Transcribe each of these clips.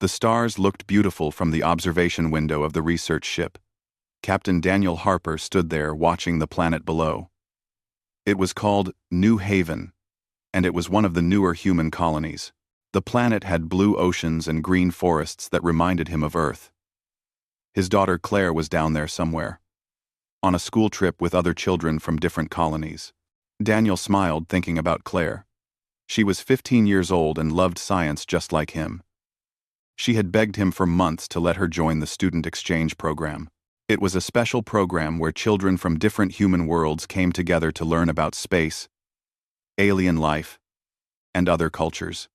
The stars looked beautiful from the observation window of the research ship. Captain Daniel Harper stood there watching the planet below. It was called New Haven, and it was one of the newer human colonies. The planet had blue oceans and green forests that reminded him of Earth. His daughter Claire was down there somewhere, on a school trip with other children from different colonies. Daniel smiled thinking about Claire. She was 15 years old and loved science just like him. She had begged him for months to let her join the student exchange program. It was a special program where children from different human worlds came together to learn about space, alien life, and other cultures.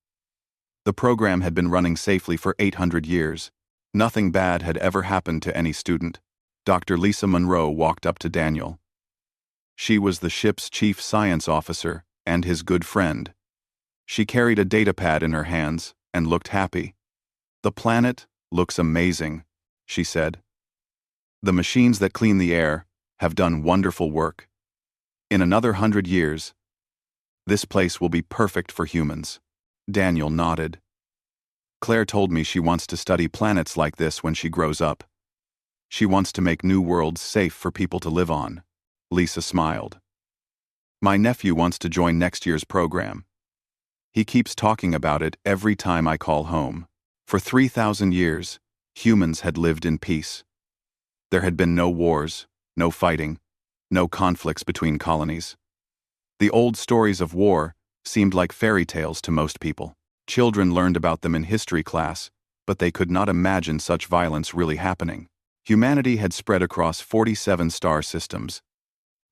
The program had been running safely for 800 years. Nothing bad had ever happened to any student. Dr. Lisa Monroe walked up to Daniel. She was the ship's chief science officer and his good friend. She carried a datapad in her hands and looked happy. "The planet looks amazing," she said. "The machines that clean the air have done wonderful work. In another 100 years, this place will be perfect for humans." Daniel nodded. "Claire told me she wants to study planets like this when she grows up. She wants to make new worlds safe for people to live on." Lisa smiled. "My nephew wants to join next year's program. He keeps talking about it every time I call home. For 3,000 years, humans had lived in peace. There had been no wars, no fighting, no conflicts between colonies. The old stories of war seemed like fairy tales to most people. Children learned about them in history class, but they could not imagine such violence really happening. Humanity had spread across 47 star systems,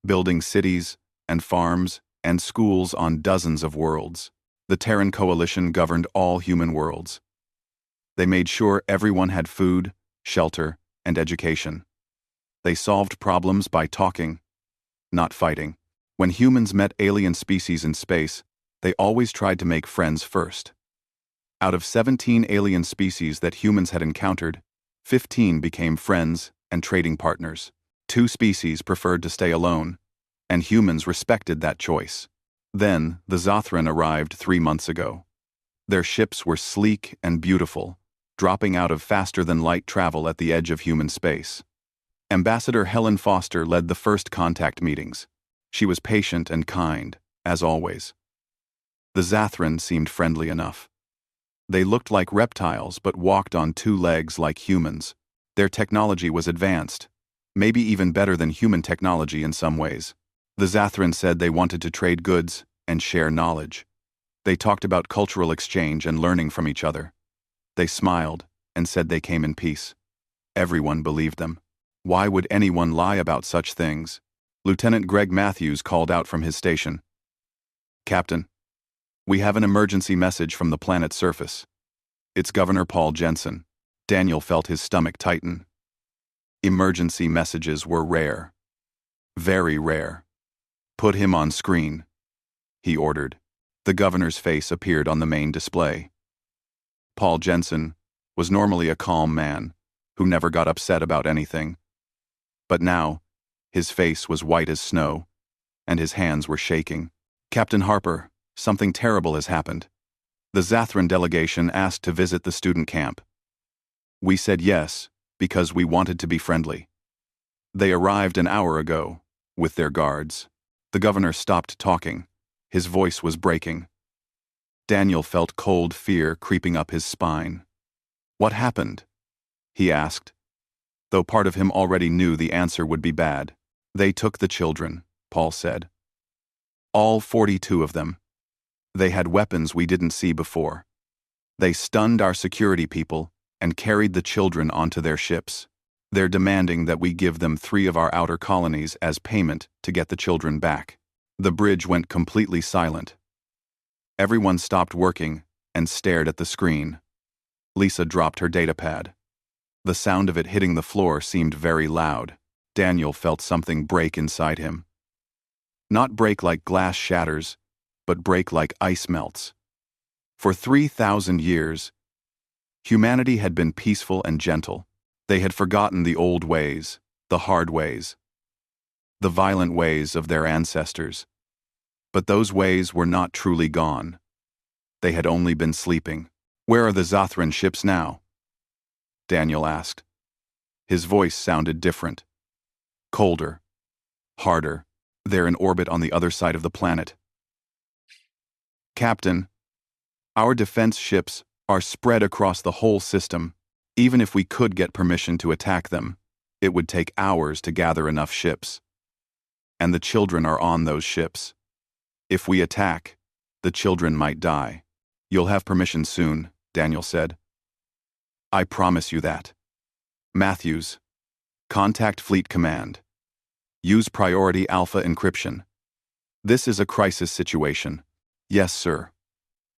building cities and farms and schools on dozens of worlds. The Terran Coalition governed all human worlds. They made sure everyone had food, shelter, and education. They solved problems by talking, not fighting. When humans met alien species in space, they always tried to make friends first. Out of 17 alien species that humans had encountered, 15 became friends and trading partners. 2 species preferred to stay alone, and humans respected that choice. Then, the Zothran arrived 3 months ago. Their ships were sleek and beautiful, dropping out of faster-than-light travel at the edge of human space. Ambassador Helen Foster led the first contact meetings. She was patient and kind, as always. The Zothran seemed friendly enough. They looked like reptiles but walked on 2 legs like humans. Their technology was advanced, maybe even better than human technology in some ways. The Zothran said they wanted to trade goods and share knowledge. They talked about cultural exchange and learning from each other. They smiled and said they came in peace. Everyone believed them. Why would anyone lie about such things? Lieutenant Greg Matthews called out from his station. "Captain, we have an emergency message from the planet's surface. It's Governor Paul Jensen." Daniel felt his stomach tighten. Emergency messages were rare. Very rare. "Put him on screen," he ordered. The governor's face appeared on the main display. Paul Jensen was normally a calm man who never got upset about anything. But now, his face was white as snow, and his hands were shaking. "Captain Harper, something terrible has happened. The Zothran delegation asked to visit the student camp. We said yes, because we wanted to be friendly. They arrived an hour ago, with their guards." The governor stopped talking. His voice was breaking. Daniel felt cold fear creeping up his spine. "What happened?" he asked, though part of him already knew the answer would be bad. "They took the children," Paul said. "All 42 of them. They had weapons we didn't see before. They stunned our security people and carried the children onto their ships. They're demanding that we give them 3 of our outer colonies as payment to get the children back." The bridge went completely silent. Everyone stopped working and stared at the screen. Lisa dropped her datapad. The sound of it hitting the floor seemed very loud. Daniel felt something break inside him. Not break like glass shatters, but break like ice melts. For 3,000 years, humanity had been peaceful and gentle. They had forgotten the old ways, the hard ways, the violent ways of their ancestors. But those ways were not truly gone. They had only been sleeping. "Where are the Zothran ships now?" Daniel asked. His voice sounded different. Colder. Harder. They're in orbit on the other side of the planet. Captain, our defense ships are spread across the whole system. Even if we could get permission to attack them, it would take hours to gather enough ships. And the children are on those ships. If we attack, the children might die. You'll have permission soon, Daniel said. I promise you that. Matthews, contact Fleet Command. Use priority alpha encryption. This is a crisis situation. Yes, sir.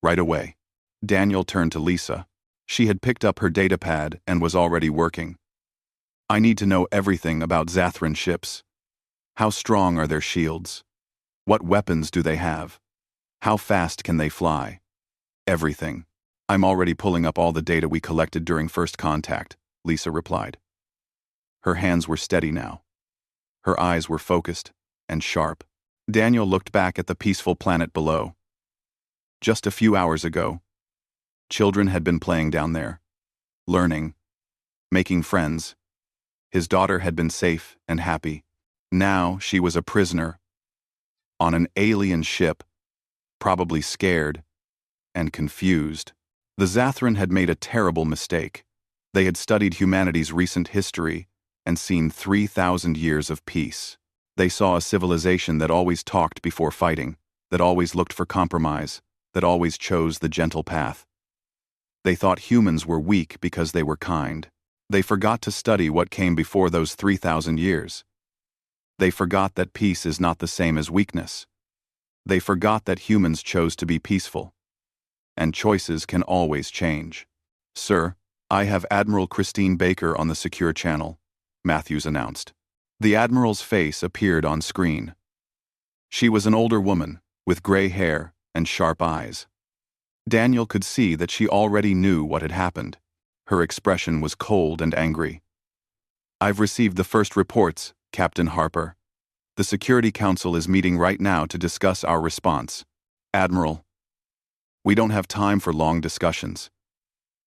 Right away. Daniel turned to Lisa. She had picked up her datapad and was already working. I need to know everything about Zathran ships. How strong are their shields? What weapons do they have? How fast can they fly? Everything. I'm already pulling up all the data we collected during first contact, Lisa replied. Her hands were steady now. Her eyes were focused and sharp. Daniel looked back at the peaceful planet below. Just a few hours ago, children had been playing down there, learning, making friends. His daughter had been safe and happy. Now she was a prisoner on an alien ship, probably scared and confused. The Zathran had made a terrible mistake. They had studied humanity's recent history and seen 3,000 years of peace. They saw a civilization that always talked before fighting, that always looked for compromise, that always chose the gentle path. They thought humans were weak because they were kind. They forgot to study what came before those 3,000 years. They forgot that peace is not the same as weakness. They forgot that humans chose to be peaceful. And choices can always change. Sir, I have Admiral Christine Baker on the secure channel, Matthews announced. The Admiral's face appeared on screen. She was an older woman, with gray hair and sharp eyes. Daniel could see that she already knew what had happened. Her expression was cold and angry. I've received the first reports, Captain Harper. The Security Council is meeting right now to discuss our response. Admiral, we don't have time for long discussions.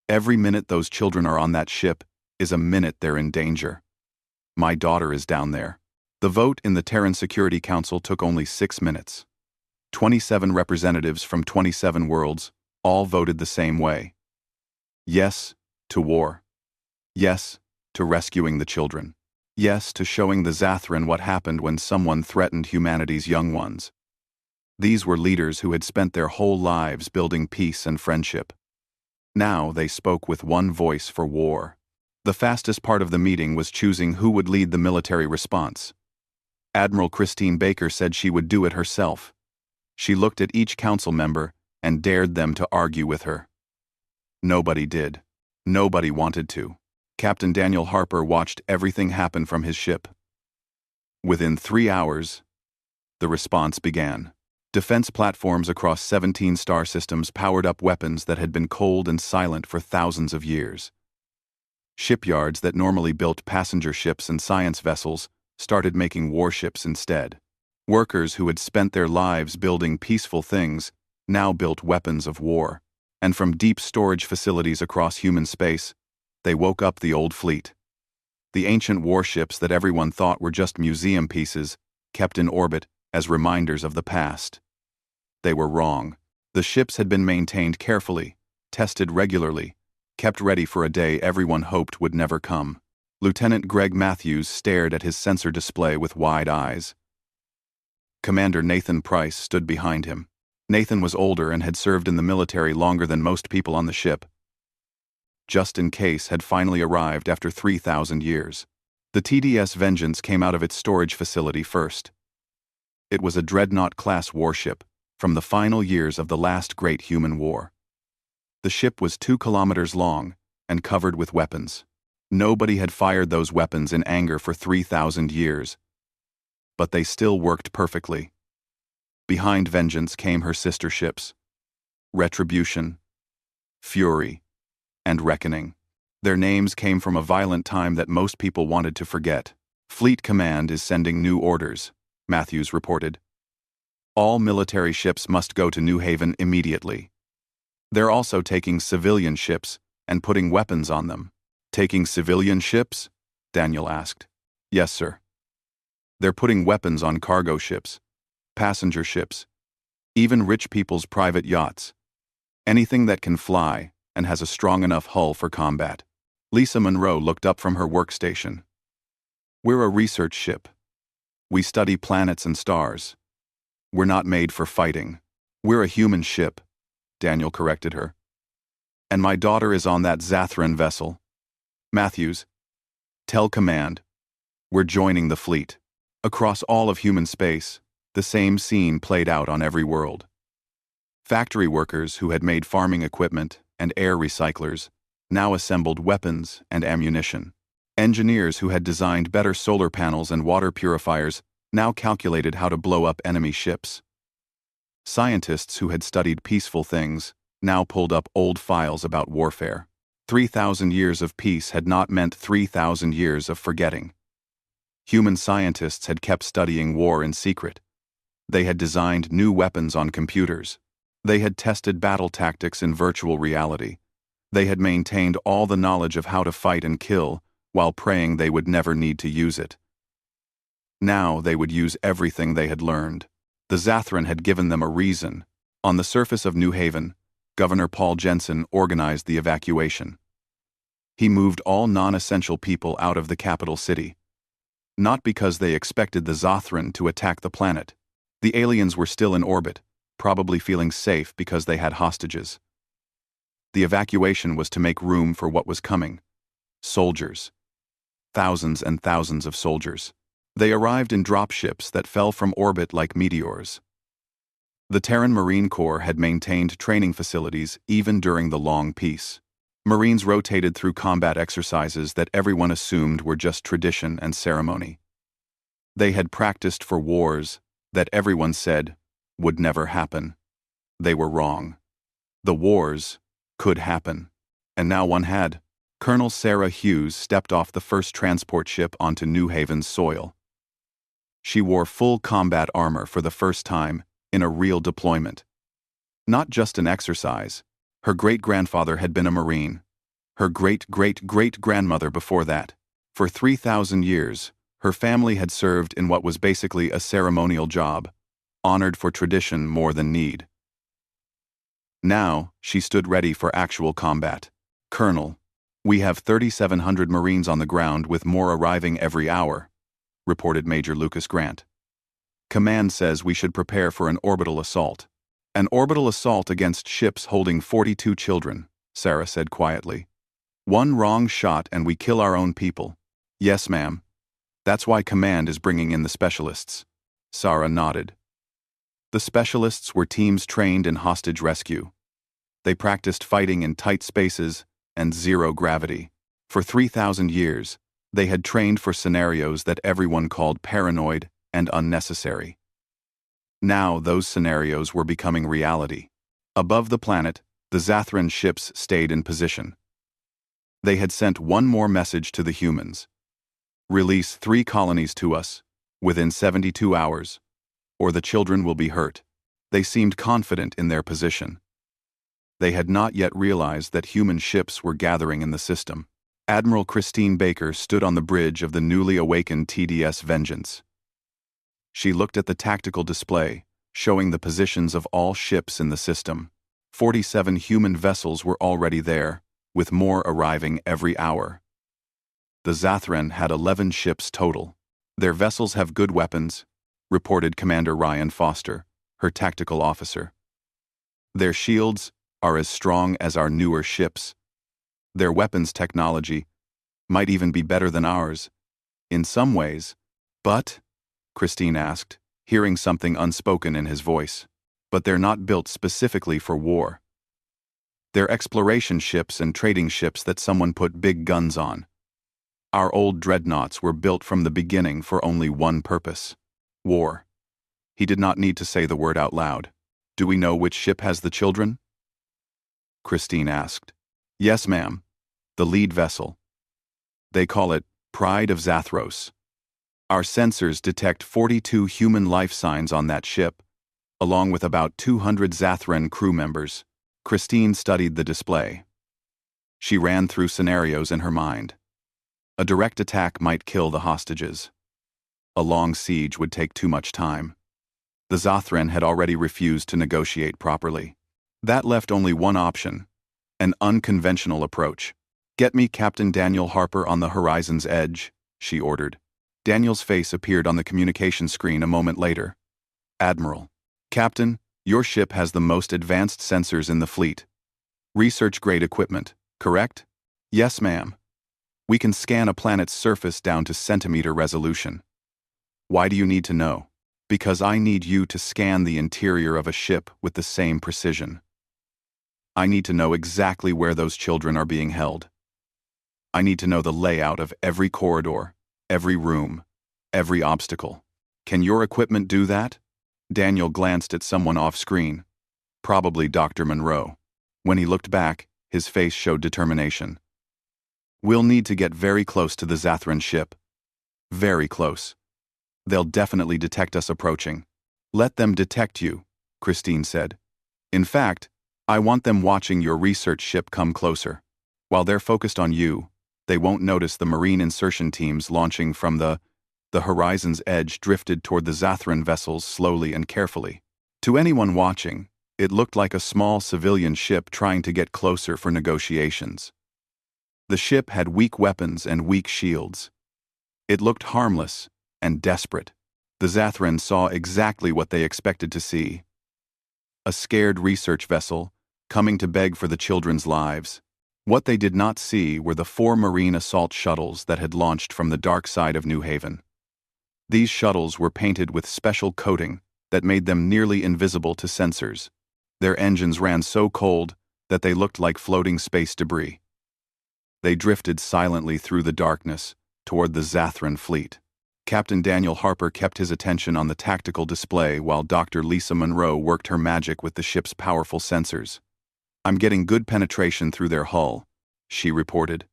Every minute those children are on that ship is a minute they're in danger. My daughter is down there. The vote in the Terran Security Council took only 6 minutes. 27 representatives from 27 worlds all voted the same way. Yes to war. Yes to rescuing the children. Yes to showing the Zathran what happened when someone threatened humanity's young ones. These were leaders who had spent their whole lives building peace and friendship. Now they spoke with one voice for war. The fastest part of the meeting was choosing who would lead the military response. Admiral Christine Baker said she would do it herself. She looked at each council member and dared them to argue with her. Nobody did. Nobody wanted to. Captain Daniel Harper watched everything happen from his ship. Within 3 hours, the response began. Defense platforms across 17 star systems powered up weapons that had been cold and silent for thousands of years. Shipyards that normally built passenger ships and science vessels started making warships instead. Workers who had spent their lives building peaceful things now built weapons of war. And from deep storage facilities across human space, they woke up the old fleet. The ancient warships that everyone thought were just museum pieces kept in orbit as reminders of the past. They were wrong. The ships had been maintained carefully, tested regularly, kept ready for a day everyone hoped would never come. Lieutenant Greg Matthews stared at his sensor display with wide eyes. Commander Nathan Price stood behind him. Nathan was older and had served in the military longer than most people on the ship. Just in Case had finally arrived after 3,000 years. The TDS Vengeance came out of its storage facility first. It was a Dreadnought-class warship from the final years of the last great human war. The ship was 2 kilometers long and covered with weapons. Nobody had fired those weapons in anger for 3,000 years. But they still worked perfectly. Behind Vengeance came her sister ships, Retribution, Fury, and Reckoning. Their names came from a violent time that most people wanted to forget. Fleet Command is sending new orders, Matthews reported. All military ships must go to New Haven immediately. They're also taking civilian ships and putting weapons on them. Taking civilian ships? Daniel asked. Yes, sir. They're putting weapons on cargo ships, passenger ships, even rich people's private yachts. Anything that can fly and has a strong enough hull for combat. Lisa Monroe looked up from her workstation. We're a research ship. We study planets and stars. We're not made for fighting. We're a human ship, Daniel corrected her. And my daughter is on that Zathran vessel. Matthews, tell command. We're joining the fleet. Across all of human space, the same scene played out on every world. Factory workers who had made farming equipment and air recyclers now assembled weapons and ammunition. Engineers who had designed better solar panels and water purifiers now calculated how to blow up enemy ships. Scientists who had studied peaceful things now pulled up old files about warfare. 3,000 years of peace had not meant 3,000 years of forgetting. Human scientists had kept studying war in secret. They had designed new weapons on computers. They had tested battle tactics in virtual reality. They had maintained all the knowledge of how to fight and kill while praying they would never need to use it. Now they would use everything they had learned. The Zathran had given them a reason. On the surface of New Haven, Governor Paul Jensen organized the evacuation. He moved all non-essential people out of the capital city. Not because they expected the Zathran to attack the planet. The aliens were still in orbit, probably feeling safe because they had hostages. The evacuation was to make room for what was coming. Soldiers. Thousands and thousands of soldiers. They arrived in dropships that fell from orbit like meteors. The Terran Marine Corps had maintained training facilities even during the long peace. Marines rotated through combat exercises that everyone assumed were just tradition and ceremony. They had practiced for wars that everyone said would never happen. They were wrong. The wars could happen. And now one had. Colonel Sarah Hughes stepped off the first transport ship onto New Haven's soil. She wore full combat armor for the first time in a real deployment. Not just an exercise. Her great-grandfather had been a Marine. Her great-great-great-grandmother before that. For 3,000 years, her family had served in what was basically a ceremonial job, honored for tradition more than need. Now, she stood ready for actual combat. Colonel, we have 3,700 Marines on the ground with more arriving every hour, reported Major Lucas Grant. Command says we should prepare for an orbital assault. An orbital assault against ships holding 42 children, Sarah said quietly. One wrong shot and we kill our own people. Yes, ma'am. That's why Command is bringing in the specialists. Sarah nodded. The specialists were teams trained in hostage rescue. They practiced fighting in tight spaces and zero gravity. For 3,000 years, they had trained for scenarios that everyone called paranoid and unnecessary. Now those scenarios were becoming reality. Above the planet, the Zathran ships stayed in position. They had sent one more message to the humans. Release 3 colonies to us, within 72 hours, or the children will be hurt. They seemed confident in their position. They had not yet realized that human ships were gathering in the system. Admiral Christine Baker stood on the bridge of the newly awakened TDS Vengeance. She looked at the tactical display, showing the positions of all ships in the system. 47 human vessels were already there, with more arriving every hour. The Zathran had 11 ships total. Their vessels have good weapons, reported Commander Ryan Foster, her tactical officer. Their shields are as strong as our newer ships. Their weapons technology might even be better than ours, in some ways. But, Christine asked, hearing something unspoken in his voice, but they're not built specifically for war. They're exploration ships and trading ships that someone put big guns on. Our old dreadnoughts were built from the beginning for only one purpose: war. He did not need to say the word out loud. Do we know which ship has the children? Christine asked. Yes, ma'am. The lead vessel. They call it Pride of Zathros. Our sensors detect 42 human life signs on that ship, along with about 200 Zathran crew members. Christine studied the display. She ran through scenarios in her mind. A direct attack might kill the hostages. A long siege would take too much time. The Zothran had already refused to negotiate properly. That left only one option: an unconventional approach. "Get me Captain Daniel Harper on the horizon's edge," she ordered. Daniel's face appeared on the communication screen a moment later. "Admiral. Captain, your ship has the most advanced sensors in the fleet. Research-grade equipment, correct?" "Yes, ma'am. We can scan a planet's surface down to centimeter resolution." "Why do you need to know?" "Because I need you to scan the interior of a ship with the same precision. I need to know exactly where those children are being held. I need to know the layout of every corridor, every room, every obstacle. Can your equipment do that?" Daniel glanced at someone off-screen, probably Dr. Monroe. When he looked back, his face showed determination. "We'll need to get very close to the Zothran ship. Very close. They'll definitely detect us approaching." "Let them detect you," Christine said. "In fact, I want them watching your research ship come closer. While they're focused on you, they won't notice the marine insertion teams launching from the horizon's edge drifted toward the Zothran vessels slowly and carefully. To anyone watching, it looked like a small civilian ship trying to get closer for negotiations. The ship had weak weapons and weak shields. It looked harmless and desperate. The Zothran saw exactly what they expected to see: a scared research vessel coming to beg for the children's lives. What they did not see were the 4 marine assault shuttles that had launched from the dark side of New Haven. These shuttles were painted with special coating that made them nearly invisible to sensors. Their engines ran so cold that they looked like floating space debris. They drifted silently through the darkness toward the Zothran fleet. Captain Daniel Harper kept his attention on the tactical display while Dr. Lisa Monroe worked her magic with the ship's powerful sensors. "I'm getting good penetration through their hull," she reported.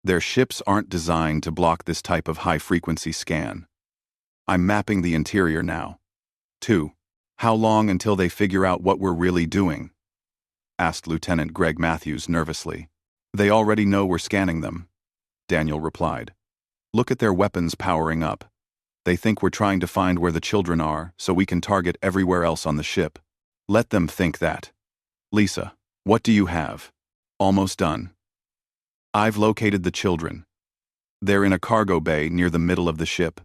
"Their ships aren't designed to block this type of high-frequency scan. I'm mapping the interior now." 2. "How long until they figure out what we're really doing?" asked Lieutenant Greg Matthews nervously. "They already know we're scanning them," Daniel replied. "Look at their weapons powering up. They think we're trying to find where the children are so we can target everywhere else on the ship. Let them think that." "Lisa, what do you have?" "Almost done. I've located the children. They're in a cargo bay near the middle of the ship.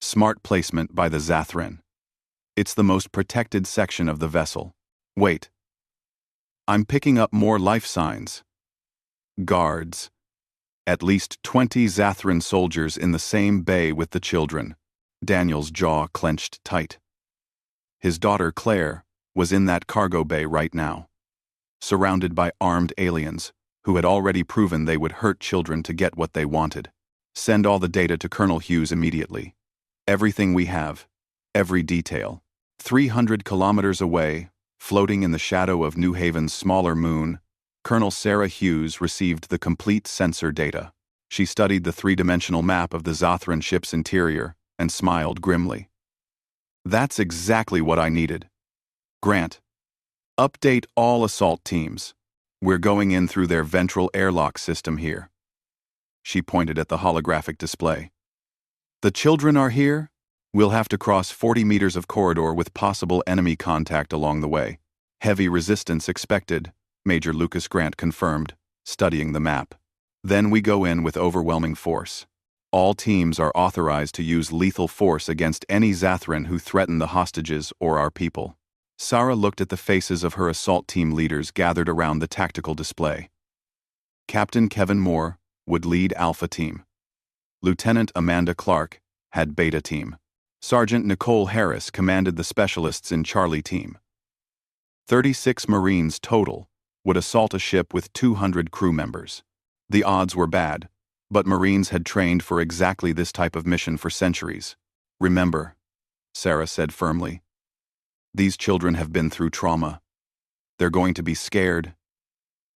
Smart placement by the Zothran. It's the most protected section of the vessel. Wait. I'm picking up more life signs. Guards. At least 20 Zothran soldiers in the same bay with the children." Daniel's jaw clenched tight. His daughter, Claire, was in that cargo bay right now, surrounded by armed aliens who had already proven they would hurt children to get what they wanted. "Send all the data to Colonel Hughes immediately. Everything we have. Every detail." 300 kilometers away, floating in the shadow of New Haven's smaller moon, Colonel Sarah Hughes received the complete sensor data. She studied the 3-dimensional map of the Zothran ship's interior and smiled grimly. "That's exactly what I needed. Grant, update all assault teams. We're going in through their ventral airlock system here." She pointed at the holographic display. "The children are here? We'll have to cross 40 meters of corridor with possible enemy contact along the way. Heavy resistance expected," Major Lucas Grant confirmed, studying the map. "Then we go in with overwhelming force. All teams are authorized to use lethal force against any Zothran who threaten the hostages or our people." Sarah looked at the faces of her assault team leaders gathered around the tactical display. Captain Kevin Moore would lead Alpha Team. Lieutenant Amanda Clark had Beta Team. Sergeant Nicole Harris commanded the specialists in Charlie Team. 36 Marines total would assault a ship with 200 crew members. The odds were bad, but Marines had trained for exactly this type of mission for centuries. "Remember," Sarah said firmly, "these children have been through trauma. They're going to be scared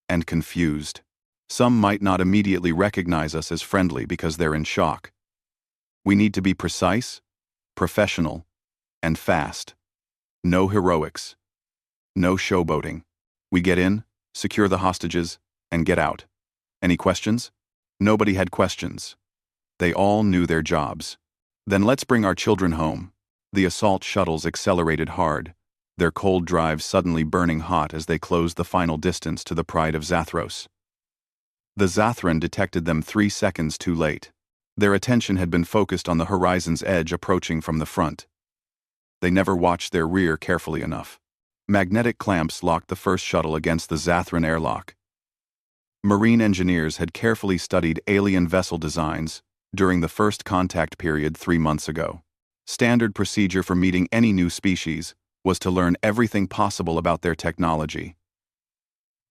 and confused. Some might not immediately recognize us as friendly because they're in shock. We need to be precise, professional, and fast. No heroics. No showboating. We get in, secure the hostages, and get out. Any questions? Nobody had questions. They all knew their jobs. Then let's bring our children home. The assault shuttles accelerated hard, their cold drives suddenly burning hot as they closed the final distance to the Pride of Zathros. The Zathran detected them 3 seconds too late. Their attention had been focused on the horizon's edge approaching from the front. They never watched their rear carefully enough. Magnetic clamps locked the first shuttle against the Zathran airlock. Marine engineers had carefully studied alien vessel designs during the first contact period 3 months ago. Standard procedure for meeting any new species was to learn everything possible about their technology.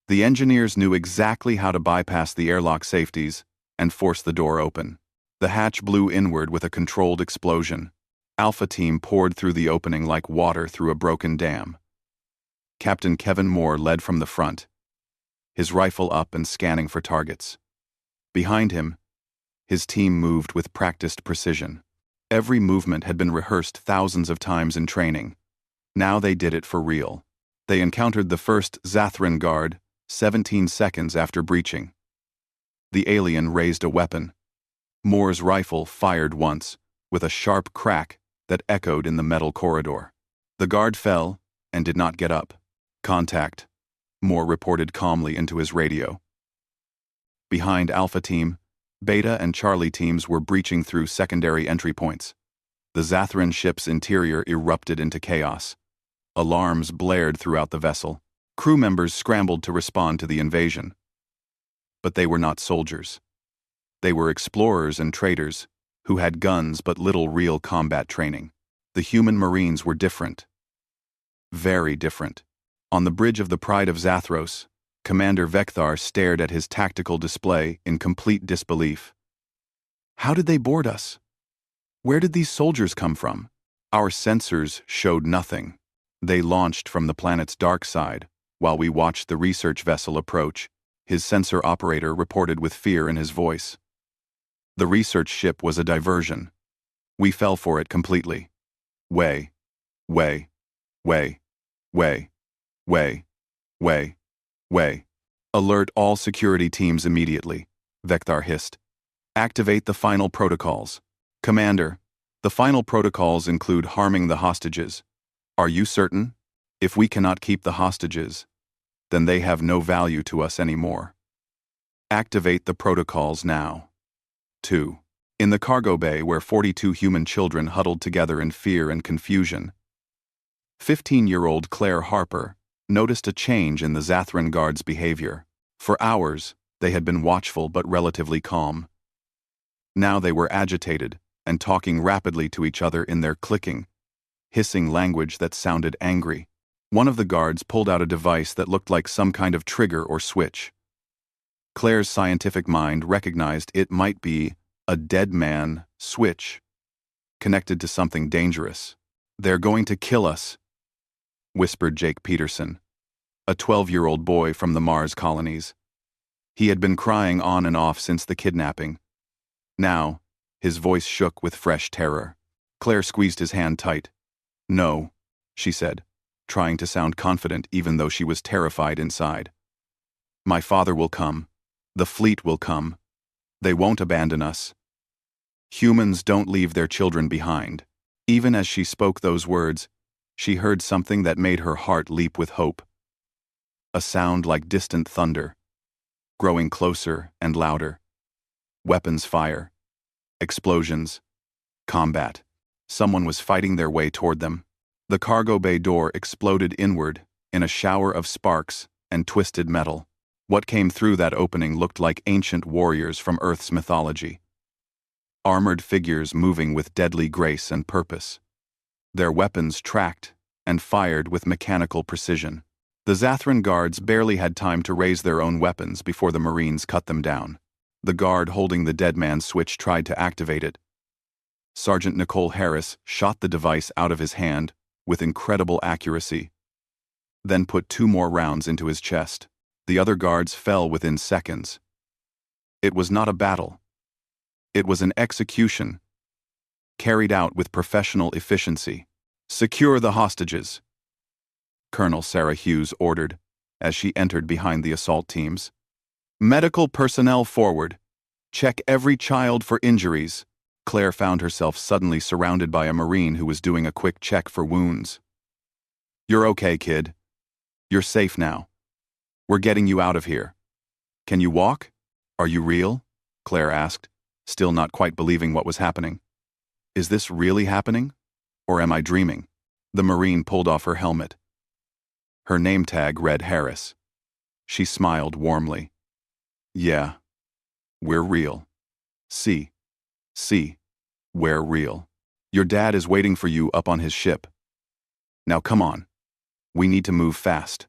The engineers knew exactly how to bypass the airlock safeties and force the door open. The hatch blew inward with a controlled explosion. Alpha Team poured through the opening like water through a broken dam. Captain Kevin Moore led from the front, his rifle up and scanning for targets. Behind him, his team moved with practiced precision. Every movement had been rehearsed thousands of times in training. Now they did it for real. They encountered the first Zathran guard 17 seconds after breaching. The alien raised a weapon. Moore's rifle fired once, with a sharp crack that echoed in the metal corridor. The guard fell and did not get up. Contact, Moore reported calmly into his radio. Behind Alpha Team, Beta and Charlie teams were breaching through secondary entry points. The Zathran ship's interior erupted into chaos. Alarms blared throughout the vessel. Crew members scrambled to respond to the invasion. But they were not soldiers. They were explorers and traders who had guns but little real combat training. The human Marines were different. Very different. On the bridge of the Pride of Zathros, Commander Vekthar stared at his tactical display in complete disbelief. How did they board us? Where did these soldiers come from? Our sensors showed nothing. They launched from the planet's dark side, while we watched the research vessel approach. His sensor operator reported with fear in his voice. The research ship was a diversion. We fell for it completely. Way. Alert all security teams immediately, Vekthar hissed. Activate the final protocols. Commander, the final protocols include harming the hostages. Are you certain? If we cannot keep the hostages, then they have no value to us anymore. Activate the protocols now. 2. In the cargo bay where 42 human children huddled together in fear and confusion, 15-year-old Claire Harper noticed a change in the Zathran guards' behavior. For hours, they had been watchful but relatively calm. Now they were agitated and talking rapidly to each other in their clicking, hissing language that sounded angry. One of the guards pulled out a device that looked like some kind of trigger or switch. Claire's scientific mind recognized it might be a dead man switch, connected to something dangerous. They're going to kill us, whispered Jake Peterson, a 12-year-old boy from the Mars colonies. He had been crying on and off since the kidnapping. Now, his voice shook with fresh terror. Claire squeezed his hand tight. No, she said, trying to sound confident even though she was terrified inside. My father will come. The fleet will come. They won't abandon us. Humans don't leave their children behind. Even as she spoke those words, she heard something that made her heart leap with hope. A sound like distant thunder, growing closer and louder. Weapons fire. Explosions. Combat. Someone was fighting their way toward them. The cargo bay door exploded inward in a shower of sparks and twisted metal. What came through that opening looked like ancient warriors from Earth's mythology. Armored figures moving with deadly grace and purpose. Their weapons tracked and fired with mechanical precision. The Zathran guards barely had time to raise their own weapons before the Marines cut them down. The guard holding the dead man's switch tried to activate it. Sergeant Nicole Harris shot the device out of his hand with incredible accuracy, then put 2 more rounds into his chest. The other guards fell within seconds. It was not a battle. It was an execution, carried out with professional efficiency. Secure the hostages, Colonel Sarah Hughes ordered as she entered behind the assault teams. Medical personnel forward. Check every child for injuries. Claire found herself suddenly surrounded by a Marine who was doing a quick check for wounds. You're okay, kid. You're safe now. We're getting you out of here. Can you walk? Are you real? Claire asked, still not quite believing what was happening. Is this really happening? Or am I dreaming? The Marine pulled off her helmet. Her name tag read Harris. She smiled warmly. Yeah, we're real. See, we're real. Your dad is waiting for you up on his ship. Now come on. We need to move fast.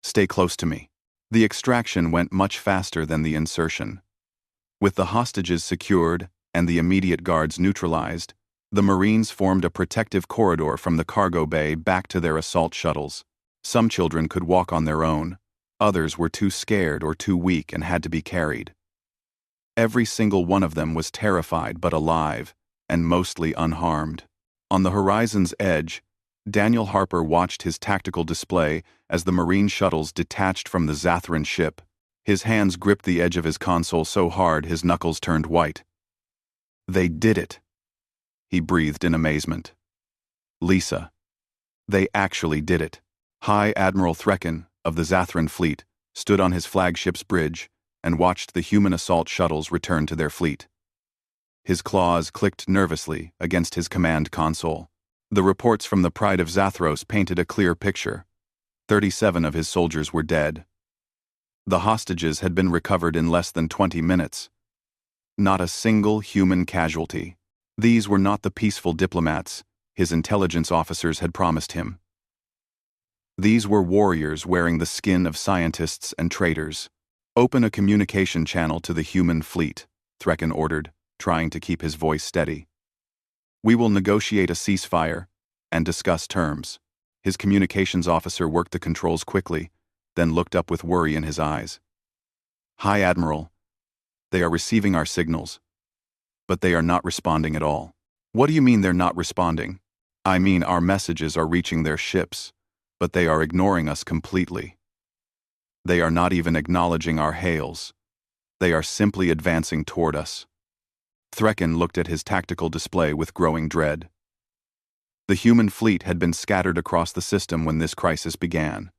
Stay close to me. The extraction went much faster than the insertion. With the hostages secured and the immediate guards neutralized, the Marines formed a protective corridor from the cargo bay back to their assault shuttles. Some children could walk on their own. Others were too scared or too weak and had to be carried. Every single one of them was terrified but alive, and mostly unharmed. On the horizon's edge, Daniel Harper watched his tactical display as the Marine shuttles detached from the Zathran ship. His hands gripped the edge of his console so hard his knuckles turned white. They did it, he breathed in amazement. Lisa, they actually did it. High Admiral Threkin of the Zathran fleet stood on his flagship's bridge and watched the human assault shuttles return to their fleet. His claws clicked nervously against his command console. The reports from the Pride of Zathros painted a clear picture. 37 of his soldiers were dead. The hostages had been recovered in less than 20 minutes. Not a single human casualty. These were not the peaceful diplomats his intelligence officers had promised him. These were warriors wearing the skin of scientists and traitors. Open a communication channel to the human fleet, Threkin ordered, trying to keep his voice steady. We will negotiate a ceasefire and discuss terms. His communications officer worked the controls quickly, then looked up with worry in his eyes. High Admiral, they are receiving our signals, but they are not responding at all. What do you mean they're not responding? I mean our messages are reaching their ships, but they are ignoring us completely. They are not even acknowledging our hails. They are simply advancing toward us. Threkin looked at his tactical display with growing dread. The human fleet had been scattered across the system when this crisis began.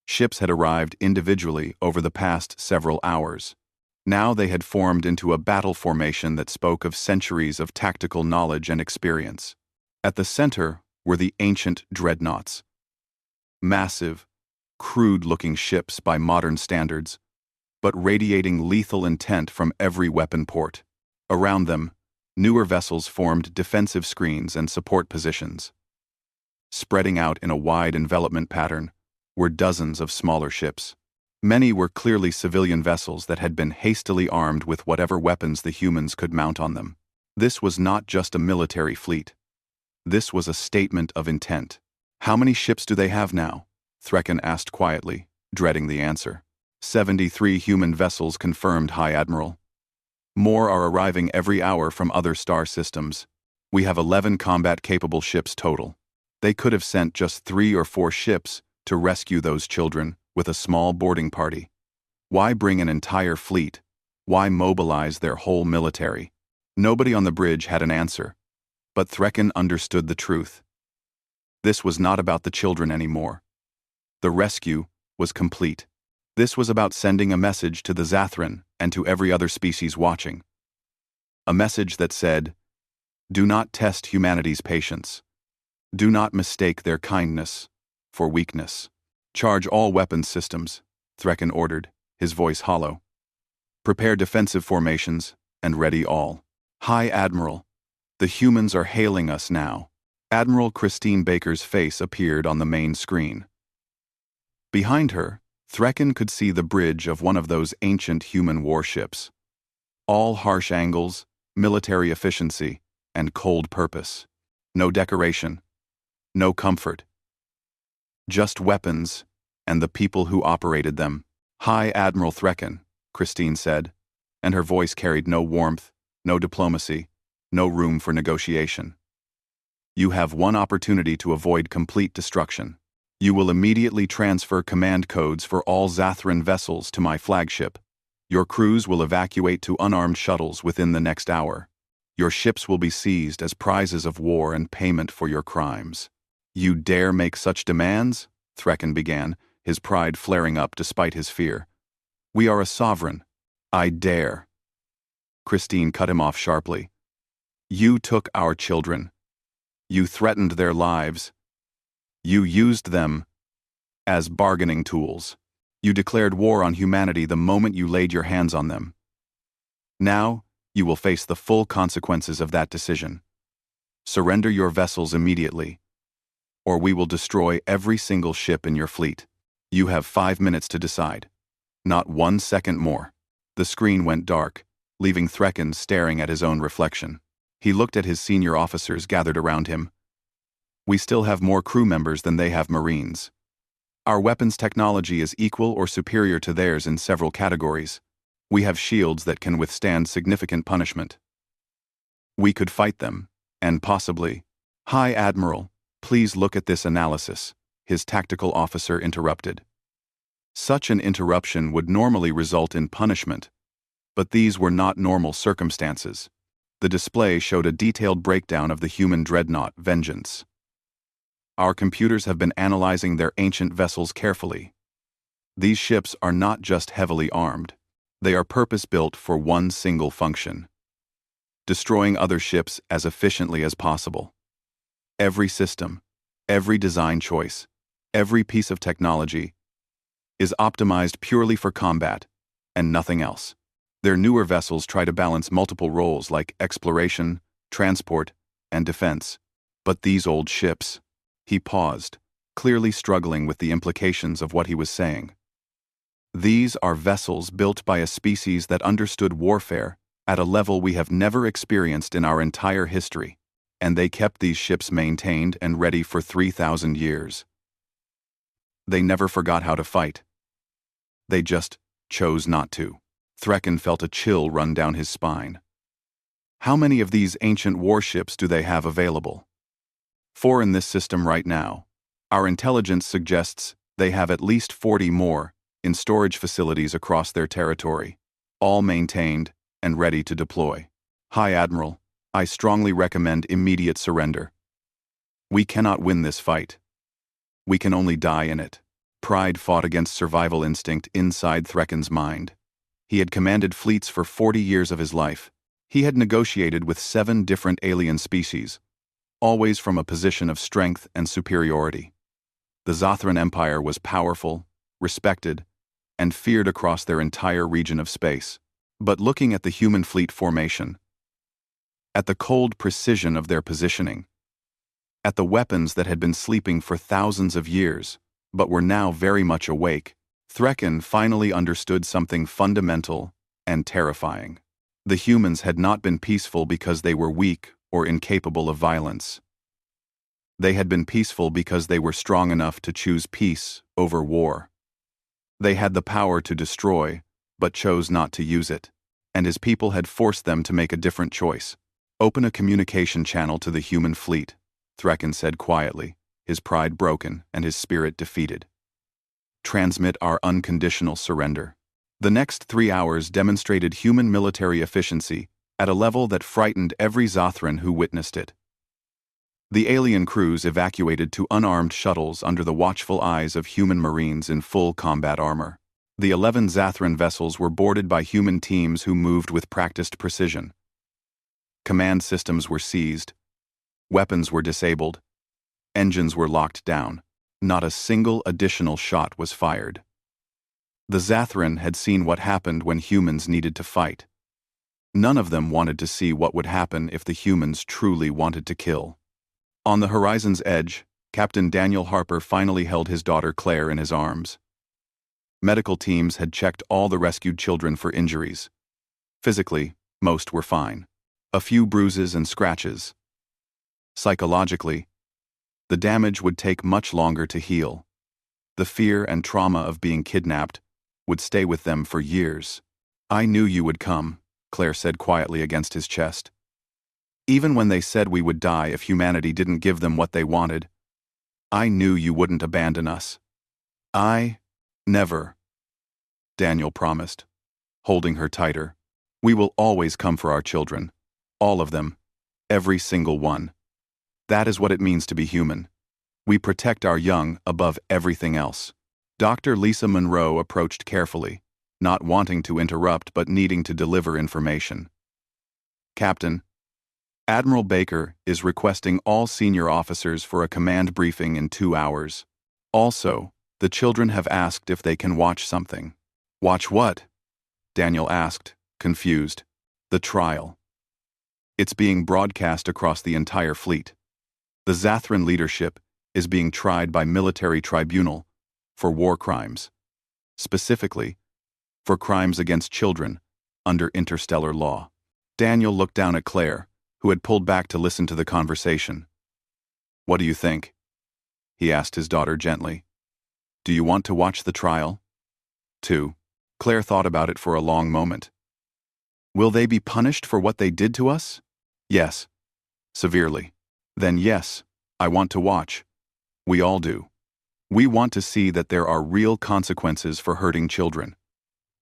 Ships had arrived individually over the past several hours. Now they had formed into a battle formation that spoke of centuries of tactical knowledge and experience. At the center were the ancient dreadnoughts. Massive, crude-looking ships by modern standards, but radiating lethal intent from every weapon port. Around them, newer vessels formed defensive screens and support positions. Spreading out in a wide envelopment pattern were dozens of smaller ships. Many were clearly civilian vessels that had been hastily armed with whatever weapons the humans could mount on them. This was not just a military fleet. This was a statement of intent. How many ships do they have now? Threkin asked quietly, dreading the answer. 73 human vessels confirmed, High Admiral. More are arriving every hour from other star systems. We have 11 combat-capable ships total. They could have sent just 3 or 4 ships to rescue those children with a small boarding party. Why bring an entire fleet? Why mobilize their whole military? Nobody on the bridge had an answer, but Threkin understood the truth. This was not about the children anymore. The rescue was complete. This was about sending a message to the Zathran and to every other species watching. A message that said, do not test humanity's patience. Do not mistake their kindness for weakness. Charge all weapons systems, Threkin ordered, his voice hollow. Prepare defensive formations and ready all. High Admiral, the humans are hailing us now. Admiral Christine Baker's face appeared on the main screen. Behind her, Threkin could see the bridge of one of those ancient human warships. All harsh angles, military efficiency, and cold purpose. No decoration. No comfort. Just weapons and the people who operated them. High Admiral Threkin, Christine said, and her voice carried no warmth, no diplomacy, no room for negotiation. You have one opportunity to avoid complete destruction. You will immediately transfer command codes for all Zathran vessels to my flagship. Your crews will evacuate to unarmed shuttles within the next hour. Your ships will be seized as prizes of war and payment for your crimes. You dare make such demands? Threkin began, his pride flaring up despite his fear. We are a sovereign. I dare. Christine cut him off sharply. You took our children. You threatened their lives. You used them as bargaining tools. You declared war on humanity the moment you laid your hands on them. Now, you will face the full consequences of that decision. Surrender your vessels immediately, or we will destroy every single ship in your fleet. You have 5 minutes to decide. Not 1 second more. The screen went dark, leaving Threkin staring at his own reflection. He looked at his senior officers gathered around him. We still have more crew members than they have Marines. Our weapons technology is equal or superior to theirs in several categories. We have shields that can withstand significant punishment. We could fight them, and possibly... High Admiral, please look at this analysis, his tactical officer interrupted. Such an interruption would normally result in punishment, but these were not normal circumstances. The display showed a detailed breakdown of the human dreadnought, Vengeance. Our computers have been analyzing their ancient vessels carefully. These ships are not just heavily armed. They are purpose-built for one single function: destroying other ships as efficiently as possible. Every system, every design choice, every piece of technology is optimized purely for combat and nothing else. Their newer vessels try to balance multiple roles like exploration, transport, and defense. But these old ships... He paused, clearly struggling with the implications of what he was saying. These are vessels built by a species that understood warfare at a level we have never experienced in our entire history, and they kept these ships maintained and ready for 3,000 years. They never forgot how to fight. They just chose not to. Threkin felt a chill run down his spine. How many of these ancient warships do they have available? 4 in this system right now. Our intelligence suggests they have at least 40 more in storage facilities across their territory, all maintained and ready to deploy. High Admiral, I strongly recommend immediate surrender. We cannot win this fight. We can only die in it. Pride fought against survival instinct inside Threkin's mind. He had commanded fleets for 40 years of his life. He had negotiated with 7 different alien species, always from a position of strength and superiority. The Zothran Empire was powerful, respected, and feared across their entire region of space. But looking at the human fleet formation, at the cold precision of their positioning, at the weapons that had been sleeping for thousands of years, but were now very much awake, Threkin finally understood something fundamental and terrifying. The humans had not been peaceful because they were weak or incapable of violence. They had been peaceful because they were strong enough to choose peace over war. They had the power to destroy, but chose not to use it, and his people had forced them to make a different choice. Open a communication channel to the human fleet, Threkin said quietly, his pride broken and his spirit defeated. Transmit our unconditional surrender. The next 3 hours demonstrated human military efficiency at a level that frightened every Zothran who witnessed it. The alien crews evacuated to unarmed shuttles under the watchful eyes of human Marines in full combat armor. The 11 Zothran vessels were boarded by human teams who moved with practiced precision. Command systems were seized. Weapons were disabled. Engines were locked down. Not a single additional shot was fired. The Zothran had seen what happened when humans needed to fight. None of them wanted to see what would happen if the humans truly wanted to kill. On the horizon's edge, Captain Daniel Harper finally held his daughter Claire in his arms. Medical teams had checked all the rescued children for injuries. Physically, most were fine. A few bruises and scratches. Psychologically, the damage would take much longer to heal. The fear and trauma of being kidnapped would stay with them for years. I knew you would come, Claire said quietly against his chest. Even when they said we would die if humanity didn't give them what they wanted, I knew you wouldn't abandon us. Never, Daniel promised. holding her tighter. "We will always come for our children. All of them. Every single one. That is what it means to be human. We protect our young above everything else." Dr. Lisa Monroe approached carefully, not wanting to interrupt but needing to deliver information. "Captain, Admiral Baker is requesting all senior officers for a command briefing in 2 hours. Also, the children have asked if they can watch something." "Watch what?" Daniel asked, confused. "The trial. It's being broadcast across the entire fleet. The Zathran leadership is being tried by military tribunal for war crimes. Specifically, for crimes against children under interstellar law." Daniel looked down at Claire, who had pulled back to listen to the conversation. "What do you think?" he asked his daughter gently. "Do you want to watch the trial?" "2. Claire thought about it for a long moment. "Will they be punished for what they did to us?" "Yes. Severely." "Then yes, I want to watch. We all do. We want to see that there are real consequences for hurting children.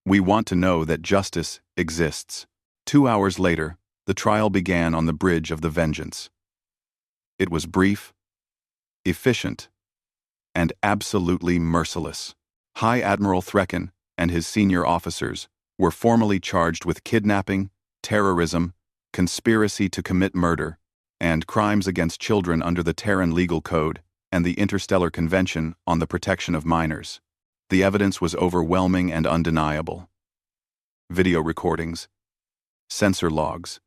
We want to know that justice exists." 2 hours later, the trial began on the Bridge of the Vengeance. It was brief, efficient, and absolutely merciless. High Admiral Threkin and his senior officers were formally charged with kidnapping, terrorism, conspiracy to commit murder, and crimes against children under the Terran Legal Code and the Interstellar Convention on the Protection of Minors. The evidence was overwhelming and undeniable. Video recordings, sensor logs,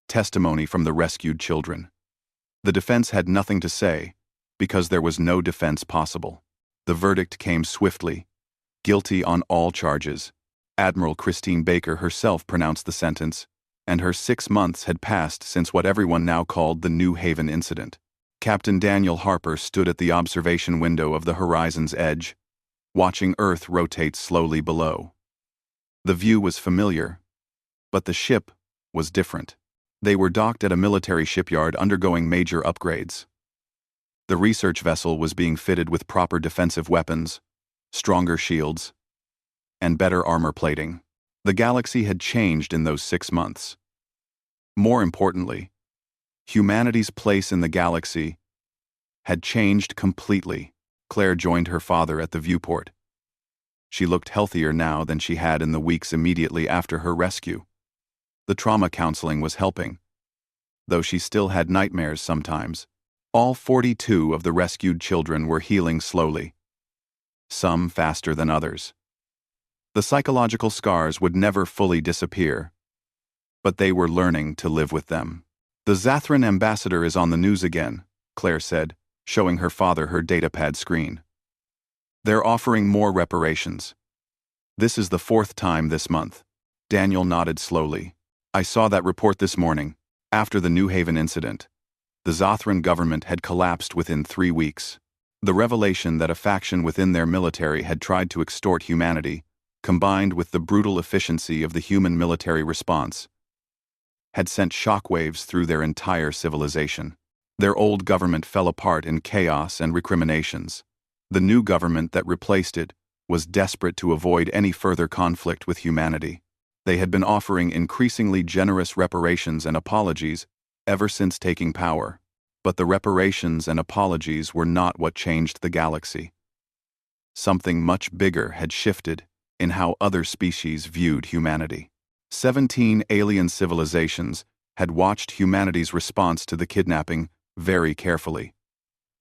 testimony from the rescued children. The defense had nothing to say, because there was no defense possible. The verdict came swiftly, guilty on all charges. Admiral Christine Baker herself pronounced the sentence, and her 6 months had passed since what everyone now called the New Haven incident. Captain Daniel Harper stood at the observation window of the horizon's edge, watching Earth rotate slowly below. The view was familiar, but the ship was different. They were docked at a military shipyard undergoing major upgrades. The research vessel was being fitted with proper defensive weapons, stronger shields, and better armor plating. The galaxy had changed in those 6 months. More importantly, humanity's place in the galaxy had changed completely. Claire joined her father at the viewport. She looked healthier now than she had in the weeks immediately after her rescue. The trauma counseling was helping, though she still had nightmares sometimes. All 42 of the rescued children were healing slowly, some faster than others. The psychological scars would never fully disappear, but they were learning to live with them. "The Zathran ambassador is on the news again," Claire said, showing her father her datapad screen. "They're offering more reparations. This is the 4th time this month." Daniel nodded slowly. "I saw that report this morning. After the New Haven incident, the Zathran government had collapsed within 3 weeks. The revelation that a faction within their military had tried to extort humanity, combined with the brutal efficiency of the human military response, had sent shockwaves through their entire civilization. Their old government fell apart in chaos and recriminations. The new government that replaced it was desperate to avoid any further conflict with humanity. They had been offering increasingly generous reparations and apologies ever since taking power. But the reparations and apologies were not what changed the galaxy. Something much bigger had shifted in how other species viewed humanity. 17 alien civilizations had watched humanity's response to the kidnapping very carefully.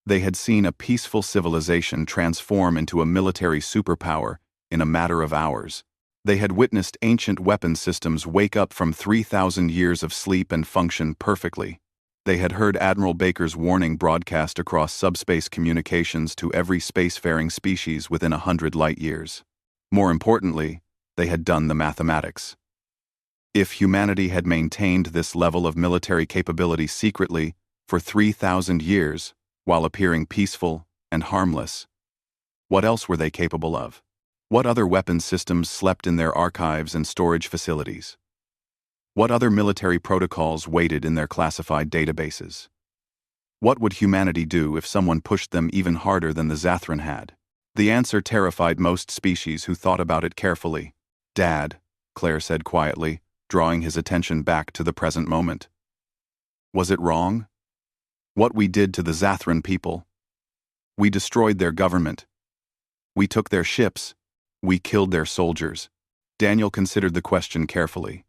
They had seen a peaceful civilization transform into a military superpower in a matter of hours. They had witnessed ancient weapon systems wake up from 3,000 years of sleep and function perfectly. They had heard Admiral Baker's warning broadcast across subspace communications to every spacefaring species within 100 light-years. More importantly, they had done the mathematics. If humanity had maintained this level of military capability secretly for 3,000 years, while appearing peaceful and harmless, what else were they capable of? What other weapon systems slept in their archives and storage facilities? What other military protocols waited in their classified databases? What would humanity do if someone pushed them even harder than the Zathran had? The answer terrified most species who thought about it carefully. Dad, Claire said quietly, drawing his attention back to the present moment. Was it wrong? What we did to the Zathran people? We destroyed their government. We took their ships. We killed their soldiers. Daniel considered the question carefully.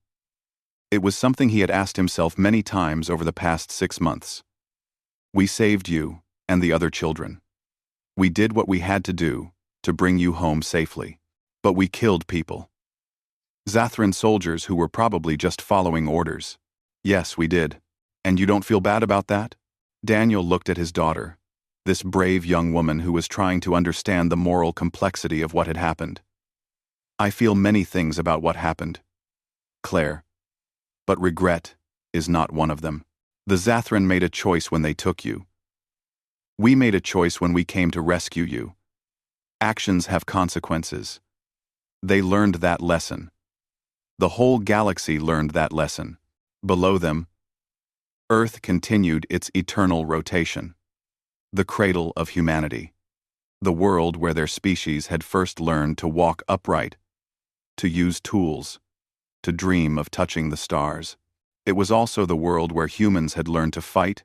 It was something he had asked himself many times over the past 6 months. We saved you and the other children. We did what we had to do to bring you home safely. But we killed people. Zathran soldiers who were probably just following orders. Yes, we did. And you don't feel bad about that? Daniel looked at his daughter, this brave young woman who was trying to understand the moral complexity of what had happened. I feel many things about what happened, Claire, but regret is not one of them. The Zathran made a choice when they took you. We made a choice when we came to rescue you. Actions have consequences. They learned that lesson. The whole galaxy learned that lesson. Below them, Earth continued its eternal rotation. The cradle of humanity. The world where their species had first learned to walk upright, to use tools, to dream of touching the stars. It was also the world where humans had learned to fight,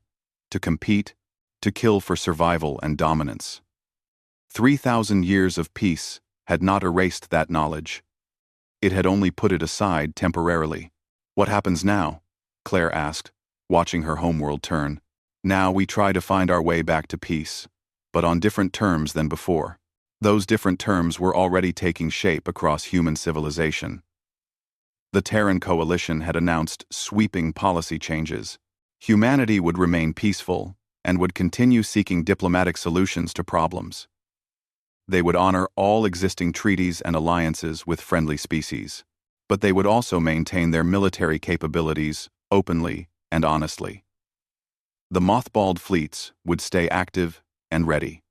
to compete, to kill for survival and dominance. 3,000 years of peace had not erased that knowledge. It had only put it aside temporarily. What happens now? Claire asked, watching her homeworld turn. Now we try to find our way back to peace, but on different terms than before. Those different terms were already taking shape across human civilization. The Terran Coalition had announced sweeping policy changes. Humanity would remain peaceful and would continue seeking diplomatic solutions to problems. They would honor all existing treaties and alliances with friendly species, but they would also maintain their military capabilities openly and honestly. The mothballed fleets would stay active and ready.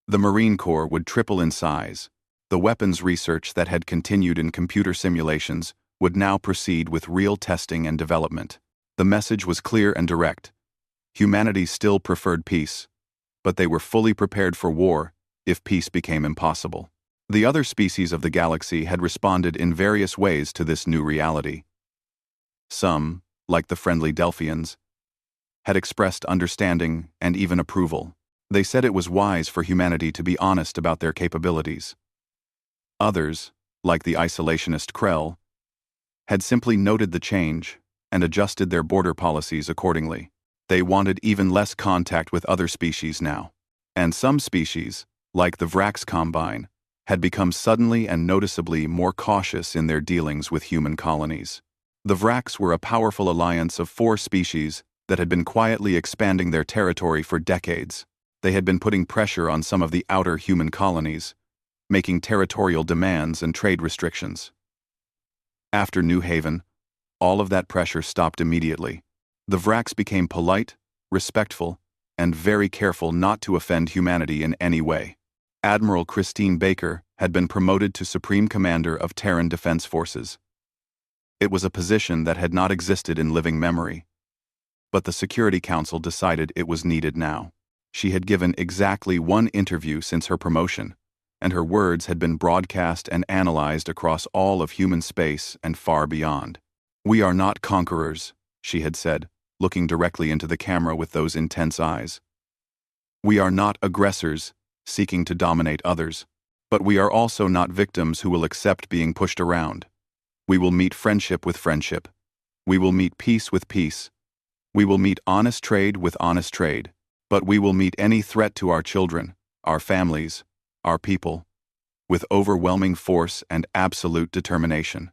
The Marine Corps would triple in size. The weapons research that had continued in computer simulations would now proceed with real testing and development. The message was clear and direct. Humanity still preferred peace, but they were fully prepared for war if peace became impossible. The other species of the galaxy had responded in various ways to this new reality. Some, like the friendly Delphians, had expressed understanding and even approval. They said it was wise for humanity to be honest about their capabilities. Others, like the isolationist Krell, had simply noted the change and adjusted their border policies accordingly. They wanted even less contact with other species now. And some species, like the Vrax Combine, had become suddenly and noticeably more cautious in their dealings with human colonies. The Vrax were a powerful alliance of 4 species that had been quietly expanding their territory for decades. They had been putting pressure on some of the outer human colonies, making territorial demands and trade restrictions. After New Haven, all of that pressure stopped immediately. The Vrax became polite, respectful, and very careful not to offend humanity in any way. Admiral Christine Baker had been promoted to Supreme Commander of Terran Defense Forces. It was a position that had not existed in living memory, but the Security Council decided it was needed now. She had given exactly 1 interview since her promotion, and her words had been broadcast and analyzed across all of human space and far beyond. "We are not conquerors," she had said, looking directly into the camera with those intense eyes. "We are not aggressors seeking to dominate others, but we are also not victims who will accept being pushed around. We will meet friendship with friendship. We will meet peace with peace. We will meet honest trade with honest trade. But we will meet any threat to our children, our families, our people, with overwhelming force and absolute determination.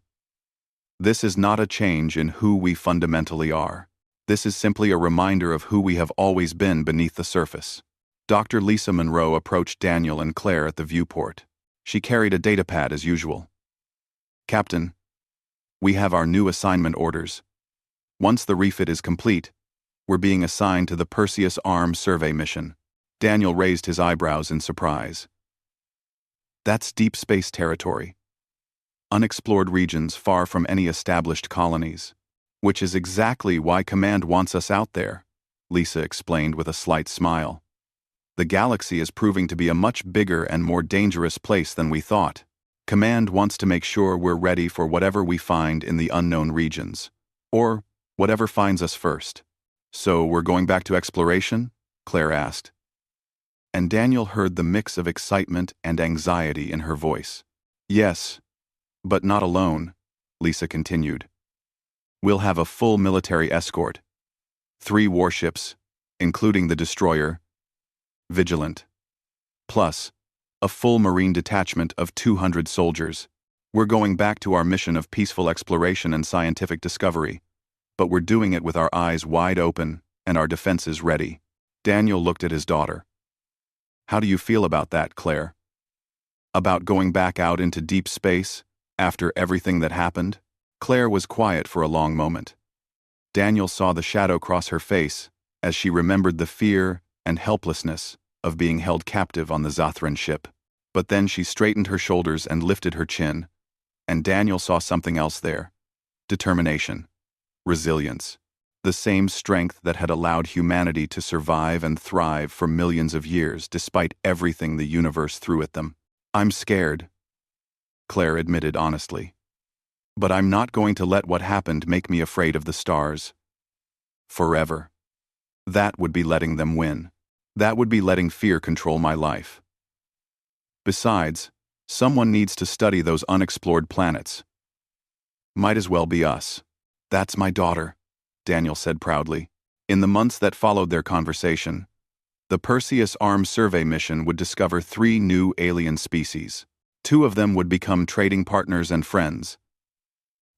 This is not a change in who we fundamentally are. This is simply a reminder of who we have always been beneath the surface." Dr. Lisa Monroe approached Daniel and Claire at the viewport. She carried a datapad as usual. "Captain, we have our new assignment orders. Once the refit is complete, we're being assigned to the Perseus Arm Survey mission." Daniel raised his eyebrows in surprise. "That's deep space territory. Unexplored regions far from any established colonies. Which is exactly why Command wants us out there," Lisa explained with a slight smile. "The galaxy is proving to be a much bigger and more dangerous place than we thought." Command wants to make sure we're ready for whatever we find in the unknown regions. Or whatever finds us first. So we're going back to exploration? Claire asked. And Daniel heard the mix of excitement and anxiety in her voice. Yes, but not alone, Lisa continued. We'll have a full military escort. 3 warships, including the destroyer, Vigilant. Plus, a full marine detachment of 200 soldiers. We're going back to our mission of peaceful exploration and scientific discovery, but we're doing it with our eyes wide open and our defenses ready. Daniel looked at his daughter. How do you feel about that, Claire? About going back out into deep space, after everything that happened? Claire was quiet for a long moment. Daniel saw the shadow cross her face as she remembered the fear and helplessness of being held captive on the Zathran ship. But then she straightened her shoulders and lifted her chin, and Daniel saw something else there. Determination. Resilience. The same strength that had allowed humanity to survive and thrive for millions of years despite everything the universe threw at them. I'm scared, Claire admitted honestly. But I'm not going to let what happened make me afraid of the stars. Forever. That would be letting them win. That would be letting fear control my life. Besides, someone needs to study those unexplored planets. Might as well be us. That's my daughter, Daniel said proudly. In the months that followed their conversation, the Perseus Arms Survey mission would discover 3 new alien species. 2 of them would become trading partners and friends,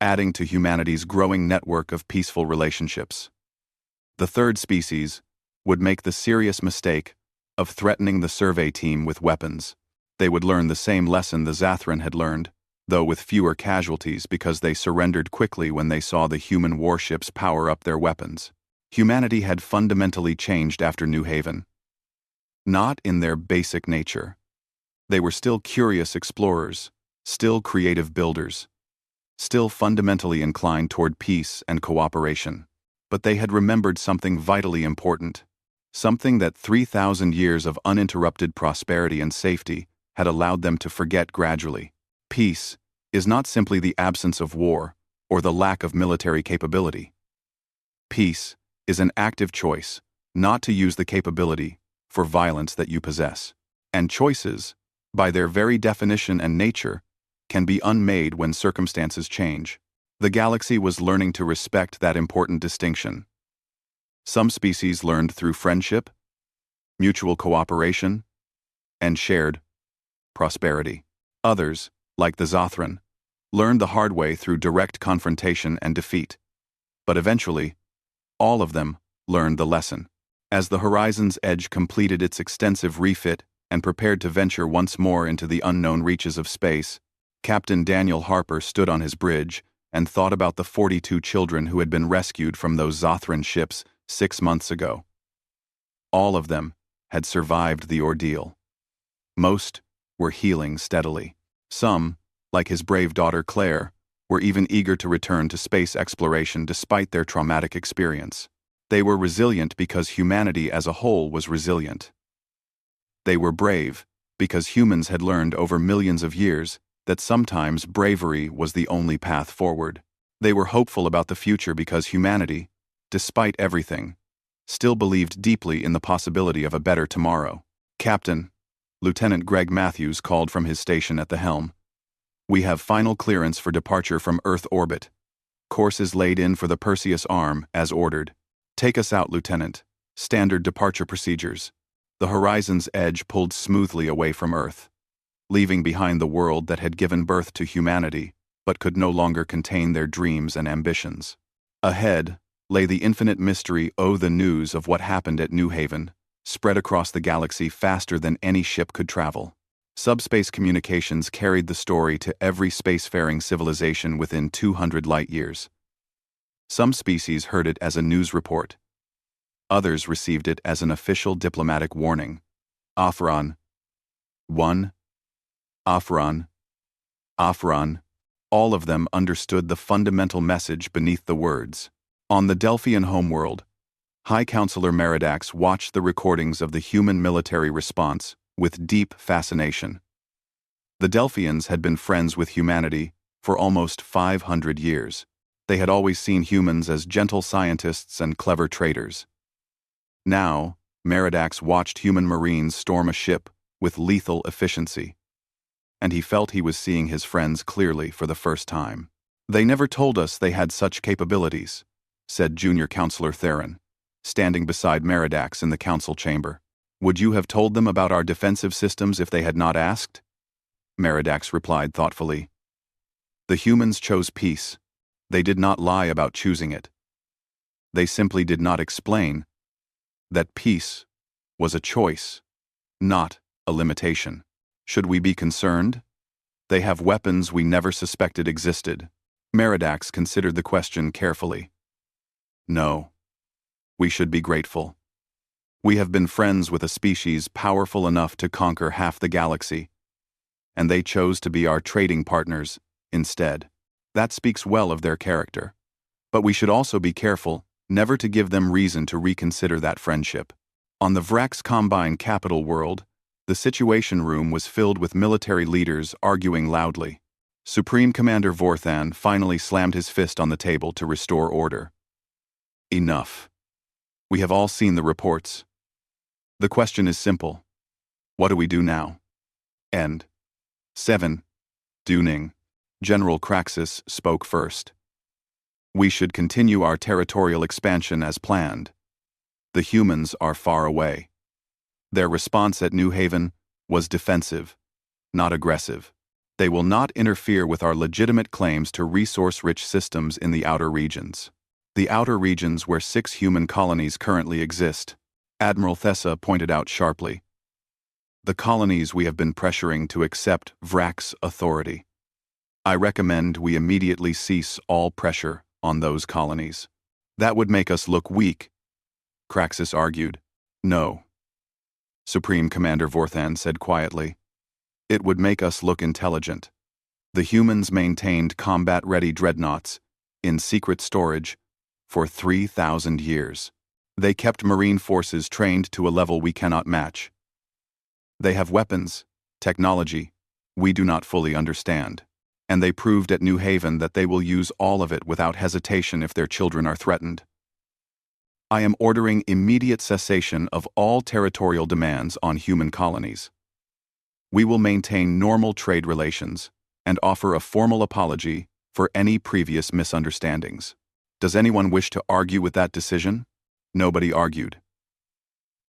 adding to humanity's growing network of peaceful relationships. The 3rd species would make the serious mistake of threatening the survey team with weapons. They would learn the same lesson the Zathran had learned, though with fewer casualties because they surrendered quickly when they saw the human warships power up their weapons. Humanity had fundamentally changed after New Haven. Not in their basic nature. They were still curious explorers, still creative builders, still fundamentally inclined toward peace and cooperation. But they had remembered something vitally important, something that 3,000 years of uninterrupted prosperity and safety had allowed them to forget gradually. Peace is not simply the absence of war or the lack of military capability. Peace is an active choice not to use the capability for violence that you possess. And choices, by their very definition and nature, can be unmade when circumstances change. The galaxy was learning to respect that important distinction. Some species learned through friendship, mutual cooperation, and shared prosperity. Others, like the Zathran, learned the hard way through direct confrontation and defeat. But eventually, all of them learned the lesson. As the Horizon's Edge completed its extensive refit and prepared to venture once more into the unknown reaches of space, Captain Daniel Harper stood on his bridge and thought about the 42 children who had been rescued from those Zathran ships 6 months ago. All of them had survived the ordeal. Most were healing steadily. Some, like his brave daughter Claire, were even eager to return to space exploration despite their traumatic experience. They were resilient because humanity as a whole was resilient. They were brave because humans had learned over millions of years that sometimes bravery was the only path forward. They were hopeful about the future because humanity, despite everything, still believed deeply in the possibility of a better tomorrow. Captain, Lieutenant Greg Matthews called from his station at the helm. We have final clearance for departure from Earth orbit. Course is laid in for the Perseus Arm, as ordered. Take us out, Lieutenant. Standard departure procedures. The Horizon's Edge pulled smoothly away from Earth, leaving behind the world that had given birth to humanity, but could no longer contain their dreams and ambitions. Ahead lay the infinite mystery the news of what happened at New Haven, spread across the galaxy faster than any ship could travel. Subspace communications carried the story to every spacefaring civilization within 200 light-years. Some species heard it as a news report. Others received it as an official diplomatic warning. Afron. 1. Afron. Afron. All of them understood the fundamental message beneath the words. On the Delphian homeworld, High Counselor Meridax watched the recordings of the human military response with deep fascination. The Delphians had been friends with humanity for almost 500 years. They had always seen humans as gentle scientists and clever traders. Now, Meridax watched human marines storm a ship with lethal efficiency, and he felt he was seeing his friends clearly for the first time. "They never told us they had such capabilities," said Junior Counselor Theron, standing beside Meridax in the council chamber. "Would you have told them about our defensive systems if they had not asked?" Meridax replied thoughtfully. "The humans chose peace. They did not lie about choosing it. They simply did not explain that peace was a choice, not a limitation. Should we be concerned? They have weapons we never suspected existed." Meridax considered the question carefully. "No. We should be grateful. We have been friends with a species powerful enough to conquer half the galaxy, and they chose to be our trading partners instead. That speaks well of their character. But we should also be careful never to give them reason to reconsider that friendship." On the Vrax Combine capital world, the Situation Room was filled with military leaders arguing loudly. Supreme Commander Vorthan finally slammed his fist on the table to restore order. "Enough. We have all seen the reports. The question is simple. What do we do now?" End. 7. Duning. General Craxus spoke first. "We should continue our territorial expansion as planned. The humans are far away. Their response at New Haven was defensive, not aggressive. They will not interfere with our legitimate claims to resource-rich systems in the outer regions. The outer regions where 6 human colonies currently exist," Admiral Thessa pointed out sharply. "The colonies we have been pressuring to accept Vrax authority. I recommend we immediately cease all pressure on those colonies." "That would make us look weak," Craxus argued. "No," Supreme Commander Vorthan said quietly. "It would make us look intelligent. The humans maintained combat-ready dreadnoughts in secret storage for 3,000 years. They kept Marine forces trained to a level we cannot match. They have weapons, technology, we do not fully understand. And they proved at New Haven that they will use all of it without hesitation if their children are threatened. I am ordering immediate cessation of all territorial demands on human colonies. We will maintain normal trade relations and offer a formal apology for any previous misunderstandings." Does anyone wish to argue with that decision? Nobody argued.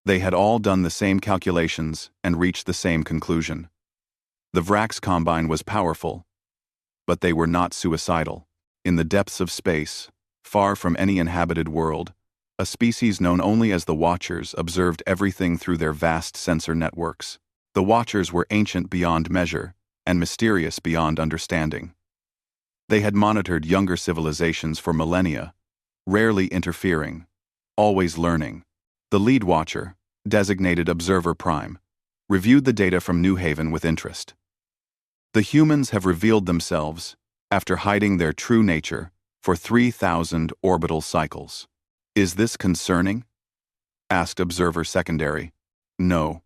They had all done the same calculations and reached the same conclusion. The Vrax Combine was powerful, but they were not suicidal. In the depths of space, far from any inhabited world, a species known only as the Watchers observed everything through their vast sensor networks. The Watchers were ancient beyond measure and mysterious beyond understanding. They had monitored younger civilizations for millennia, rarely interfering, always learning. The lead Watcher, designated Observer Prime, reviewed the data from New Haven with interest. "The humans have revealed themselves after hiding their true nature for 3,000 orbital cycles. Is this concerning?" asked Observer Secondary. "No.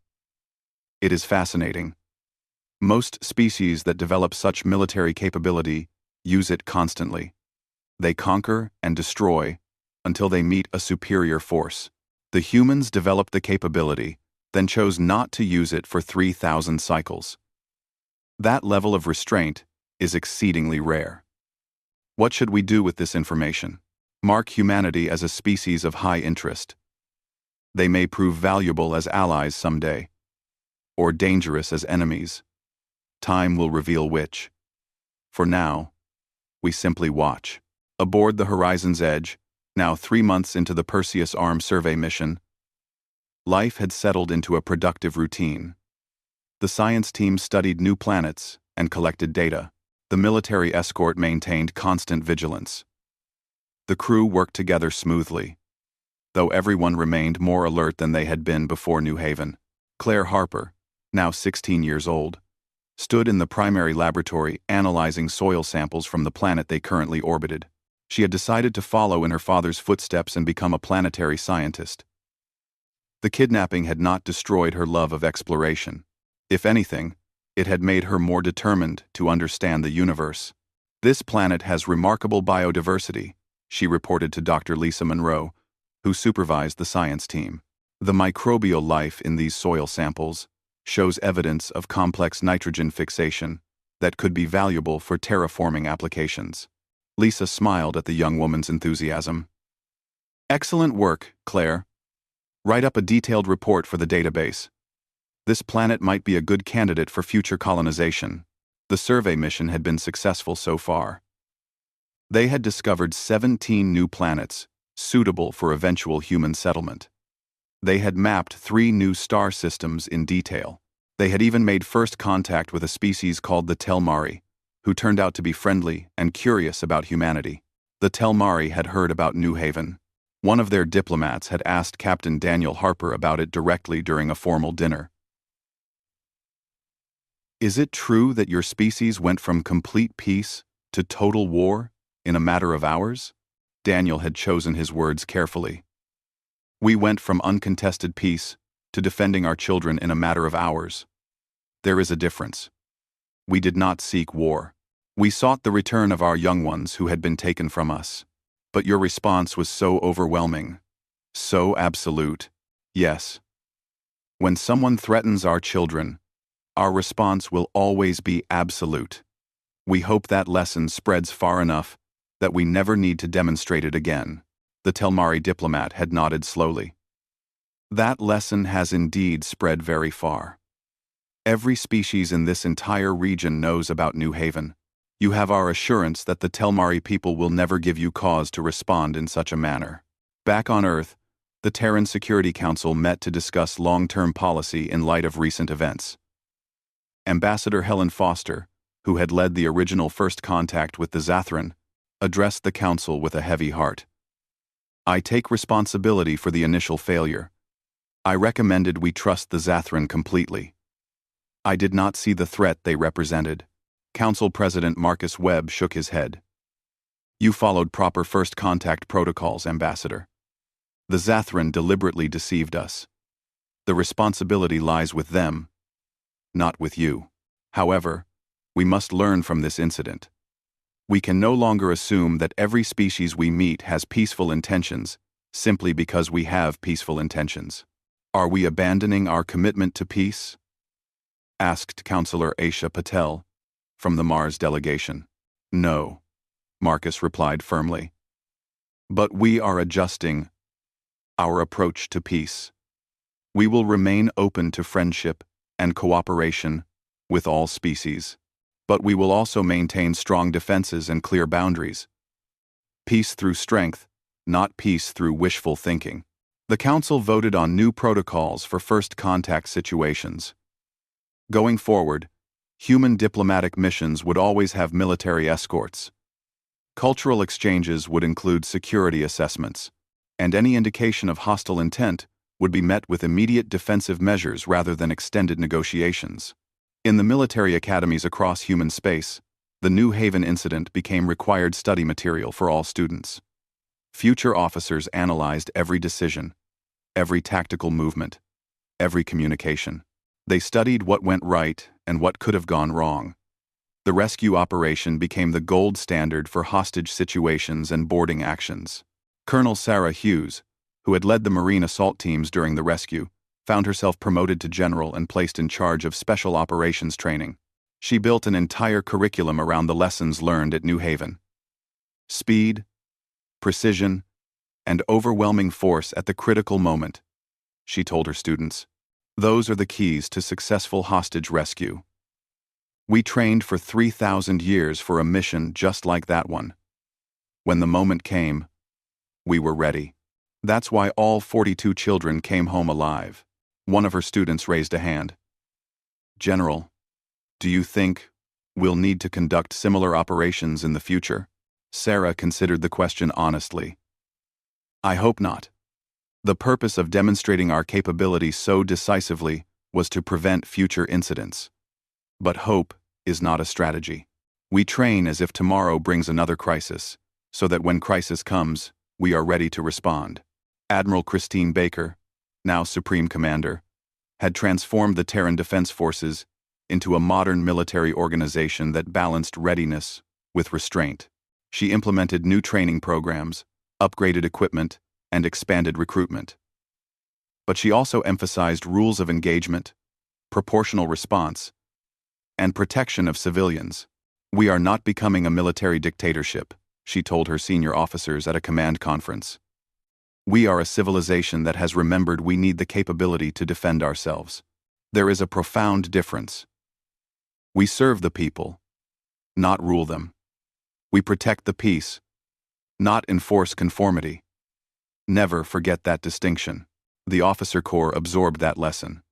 It is fascinating. Most species that develop such military capability use it constantly. They conquer and destroy until they meet a superior force. The humans developed the capability, then chose not to use it for 3,000 cycles. That level of restraint is exceedingly rare. What should we do with this information? Mark humanity as a species of high interest. They may prove valuable as allies someday, or dangerous as enemies. Time will reveal which. For now, we simply watch." Aboard the Horizon's Edge, now 3 months into the Perseus Arm survey mission, life had settled into a productive routine. The science team studied new planets and collected data. The military escort maintained constant vigilance. The crew worked together smoothly, though everyone remained more alert than they had been before New Haven. Claire Harper, now 16 years old, stood in the primary laboratory analyzing soil samples from the planet they currently orbited. She had decided to follow in her father's footsteps and become a planetary scientist. The kidnapping had not destroyed her love of exploration. If anything, It had made her more determined to understand the universe. "This planet has remarkable biodiversity," she reported to Dr. Lisa Monroe, who supervised the science team. "The microbial life in these soil samples shows evidence of complex nitrogen fixation that could be valuable for terraforming applications." Lisa smiled at the young woman's enthusiasm. "Excellent work, Claire. Write up a detailed report for the database. This planet might be a good candidate for future colonization." The survey mission had been successful so far. They had discovered 17 new planets suitable for eventual human settlement. They had mapped 3 new star systems in detail. They had even made first contact with a species called the Telmari, who turned out to be friendly and curious about humanity. The Telmari had heard about New Haven. One of their diplomats had asked Captain Daniel Harper about it directly during a formal dinner. "Is it true that your species went from complete peace to total war in a matter of hours?" Daniel had chosen his words carefully. "We went from uncontested peace to defending our children in a matter of hours. There is a difference. We did not seek war. We sought the return of our young ones who had been taken from us. But your response was so overwhelming, so absolute. Yes. When someone threatens our children, our response will always be absolute. We hope that lesson spreads far enough that we never need to demonstrate it again." The Telmari diplomat had nodded slowly. "That lesson has indeed spread very far. Every species in this entire region knows about New Haven. You have our assurance that the Telmari people will never give you cause to respond in such a manner." Back on Earth, the Terran Security Council met to discuss long-term policy in light of recent events. Ambassador Helen Foster, who had led the original first contact with the Zathran, addressed the council with a heavy heart. "I take responsibility for the initial failure. I recommended we trust the Zathran completely. I did not see the threat they represented." Council President Marcus Webb shook his head. "You followed proper first contact protocols, Ambassador. The Zathran deliberately deceived us. The responsibility lies with them, not with you. However, we must learn from this incident. We can no longer assume that every species we meet has peaceful intentions simply because we have peaceful intentions. Are we abandoning our commitment to peace?" asked Councillor Aisha Patel from the Mars delegation. "No," Marcus replied firmly. "But we are adjusting our approach to peace. We will remain open to friendship and cooperation with all species, but we will also maintain strong defenses and clear boundaries. Peace through strength, not peace through wishful thinking." The Council voted on new protocols for first contact situations. Going forward, human diplomatic missions would always have military escorts. Cultural exchanges would include security assessments, and any indication of hostile intent would be met with immediate defensive measures rather than extended negotiations. In the military academies across human space, the New Haven incident became required study material for all students. Future officers analyzed every decision, every tactical movement, every communication. They studied what went right and what could have gone wrong. The rescue operation became the gold standard for hostage situations and boarding actions. Colonel Sarah Hughes, who had led the Marine assault teams during the rescue, found herself promoted to general and placed in charge of special operations training. She built an entire curriculum around the lessons learned at New Haven. Speed, precision, and overwhelming force at the critical moment, she told her students. Those are the keys to successful hostage rescue. We trained for 3,000 years for a mission just like that one. When the moment came, we were ready. That's why all 42 children came home alive. One of her students raised a hand. "General, do you think we'll need to conduct similar operations in the future?" Sarah considered the question honestly. "I hope not. The purpose of demonstrating our capability so decisively was to prevent future incidents. But hope is not a strategy. We train as if tomorrow brings another crisis, so that when crisis comes, we are ready to respond." Admiral Christine Baker, now Supreme Commander, had transformed the Terran Defense Forces into a modern military organization that balanced readiness with restraint. She implemented new training programs, upgraded equipment, and expanded recruitment. But she also emphasized rules of engagement, proportional response, and protection of civilians. "We are not becoming a military dictatorship," she told her senior officers at a command conference. "We are a civilization that has remembered we need the capability to defend ourselves. There is a profound difference. We serve the people, not rule them. We protect the peace, not enforce conformity. Never forget that distinction." The officer corps absorbed that lesson.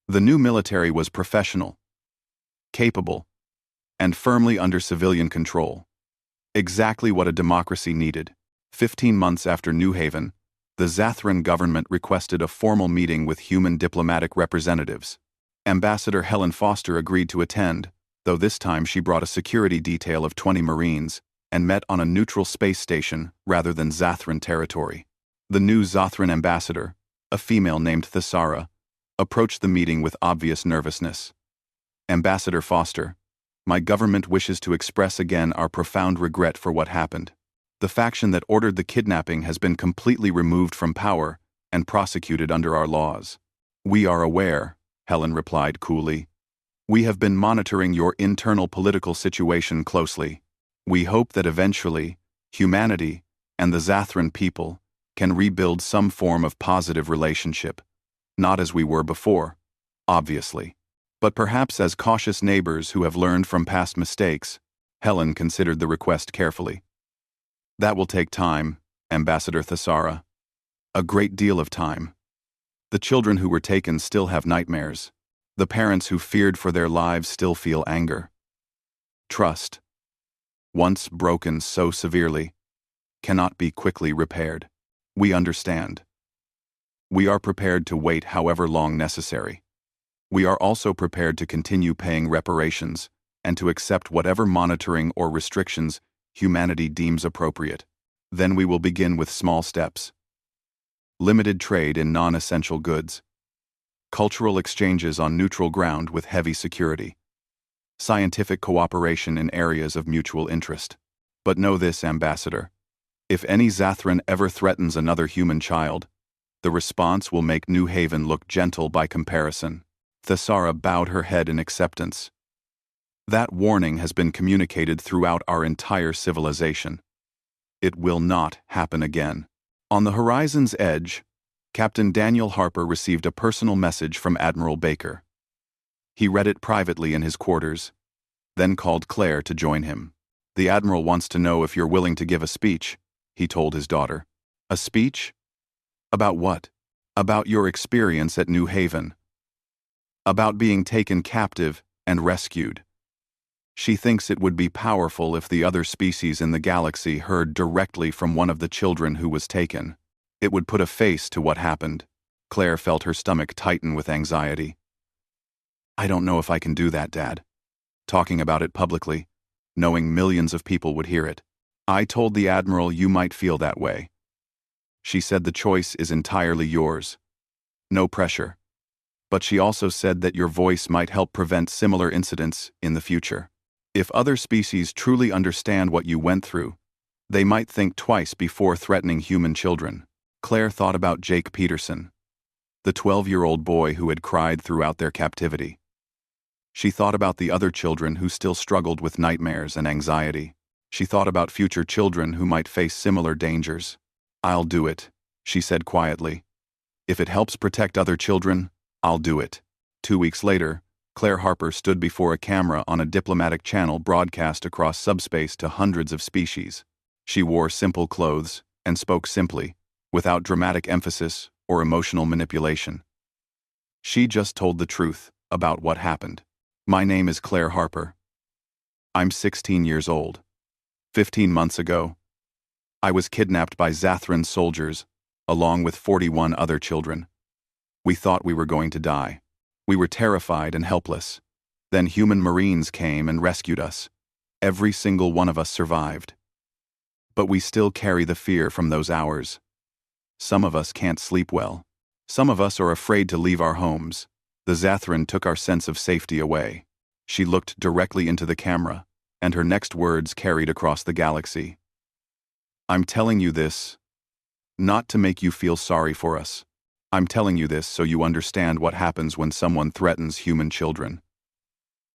The new military was professional, capable, and firmly under civilian control. Exactly what a democracy needed. 15 months after New Haven, the Zathran government requested a formal meeting with human diplomatic representatives. Ambassador Helen Foster agreed to attend, though this time she brought a security detail of 20 Marines and met on a neutral space station rather than Zathran territory. The new Zathran ambassador, a female named Thesara, approached the meeting with obvious nervousness. "Ambassador Foster, my government wishes to express again our profound regret for what happened. The faction that ordered the kidnapping has been completely removed from power and prosecuted under our laws." "We are aware," Helen replied coolly. "We have been monitoring your internal political situation closely. We hope that eventually, humanity and the Zathran people can rebuild some form of positive relationship. Not as we were before, obviously, but perhaps as cautious neighbors who have learned from past mistakes." Helen considered the request carefully. "That will take time, Ambassador Thesara. A great deal of time. The children who were taken still have nightmares. The parents who feared for their lives still feel anger. Trust, once broken so severely, cannot be quickly repaired. We understand. We are prepared to wait however long necessary. We are also prepared to continue paying reparations and to accept whatever monitoring or restrictions humanity deems appropriate. Then we will begin with small steps. Limited trade in non-essential goods. Cultural exchanges on neutral ground with heavy security. Scientific cooperation in areas of mutual interest. But know this, Ambassador. If any Zathran ever threatens another human child, the response will make New Haven look gentle by comparison." Thesara bowed her head in acceptance. "That warning has been communicated throughout our entire civilization. It will not happen again." On the horizon's edge, Captain Daniel Harper received a personal message from Admiral Baker. He read it privately in his quarters, then called Claire to join him. "The Admiral wants to know if you're willing to give a speech," he told his daughter. "A speech? About what?" "About your experience at New Haven. About being taken captive and rescued. She thinks it would be powerful if the other species in the galaxy heard directly from one of the children who was taken. It would put a face to what happened." Claire felt her stomach tighten with anxiety. "I don't know if I can do that, Dad. Talking about it publicly, knowing millions of people would hear it. I told the Admiral you might feel that way. She said the choice is entirely yours. No pressure. But she also said that your voice might help prevent similar incidents in the future. If other species truly understand what you went through, they might think twice before threatening human children." Claire thought about Jake Peterson, the 12-year-old boy who had cried throughout their captivity. She thought about the other children who still struggled with nightmares and anxiety. She thought about future children who might face similar dangers. "I'll do it," she said quietly. "If it helps protect other children, I'll do it." 2 weeks later, Claire Harper stood before a camera on a diplomatic channel broadcast across subspace to hundreds of species. She wore simple clothes and spoke simply, without dramatic emphasis or emotional manipulation. She just told the truth about what happened. "My name is Claire Harper. I'm 16 years old. 15 months ago, I was kidnapped by Zathran soldiers, along with 41 other children. We thought we were going to die. We were terrified and helpless. Then human Marines came and rescued us. Every single one of us survived. But we still carry the fear from those hours. Some of us can't sleep well. Some of us are afraid to leave our homes. The Zathran took our sense of safety away. She looked directly into the camera, and her next words carried across the galaxy. I'm telling you this, not to make you feel sorry for us. I'm telling you this so you understand what happens when someone threatens human children.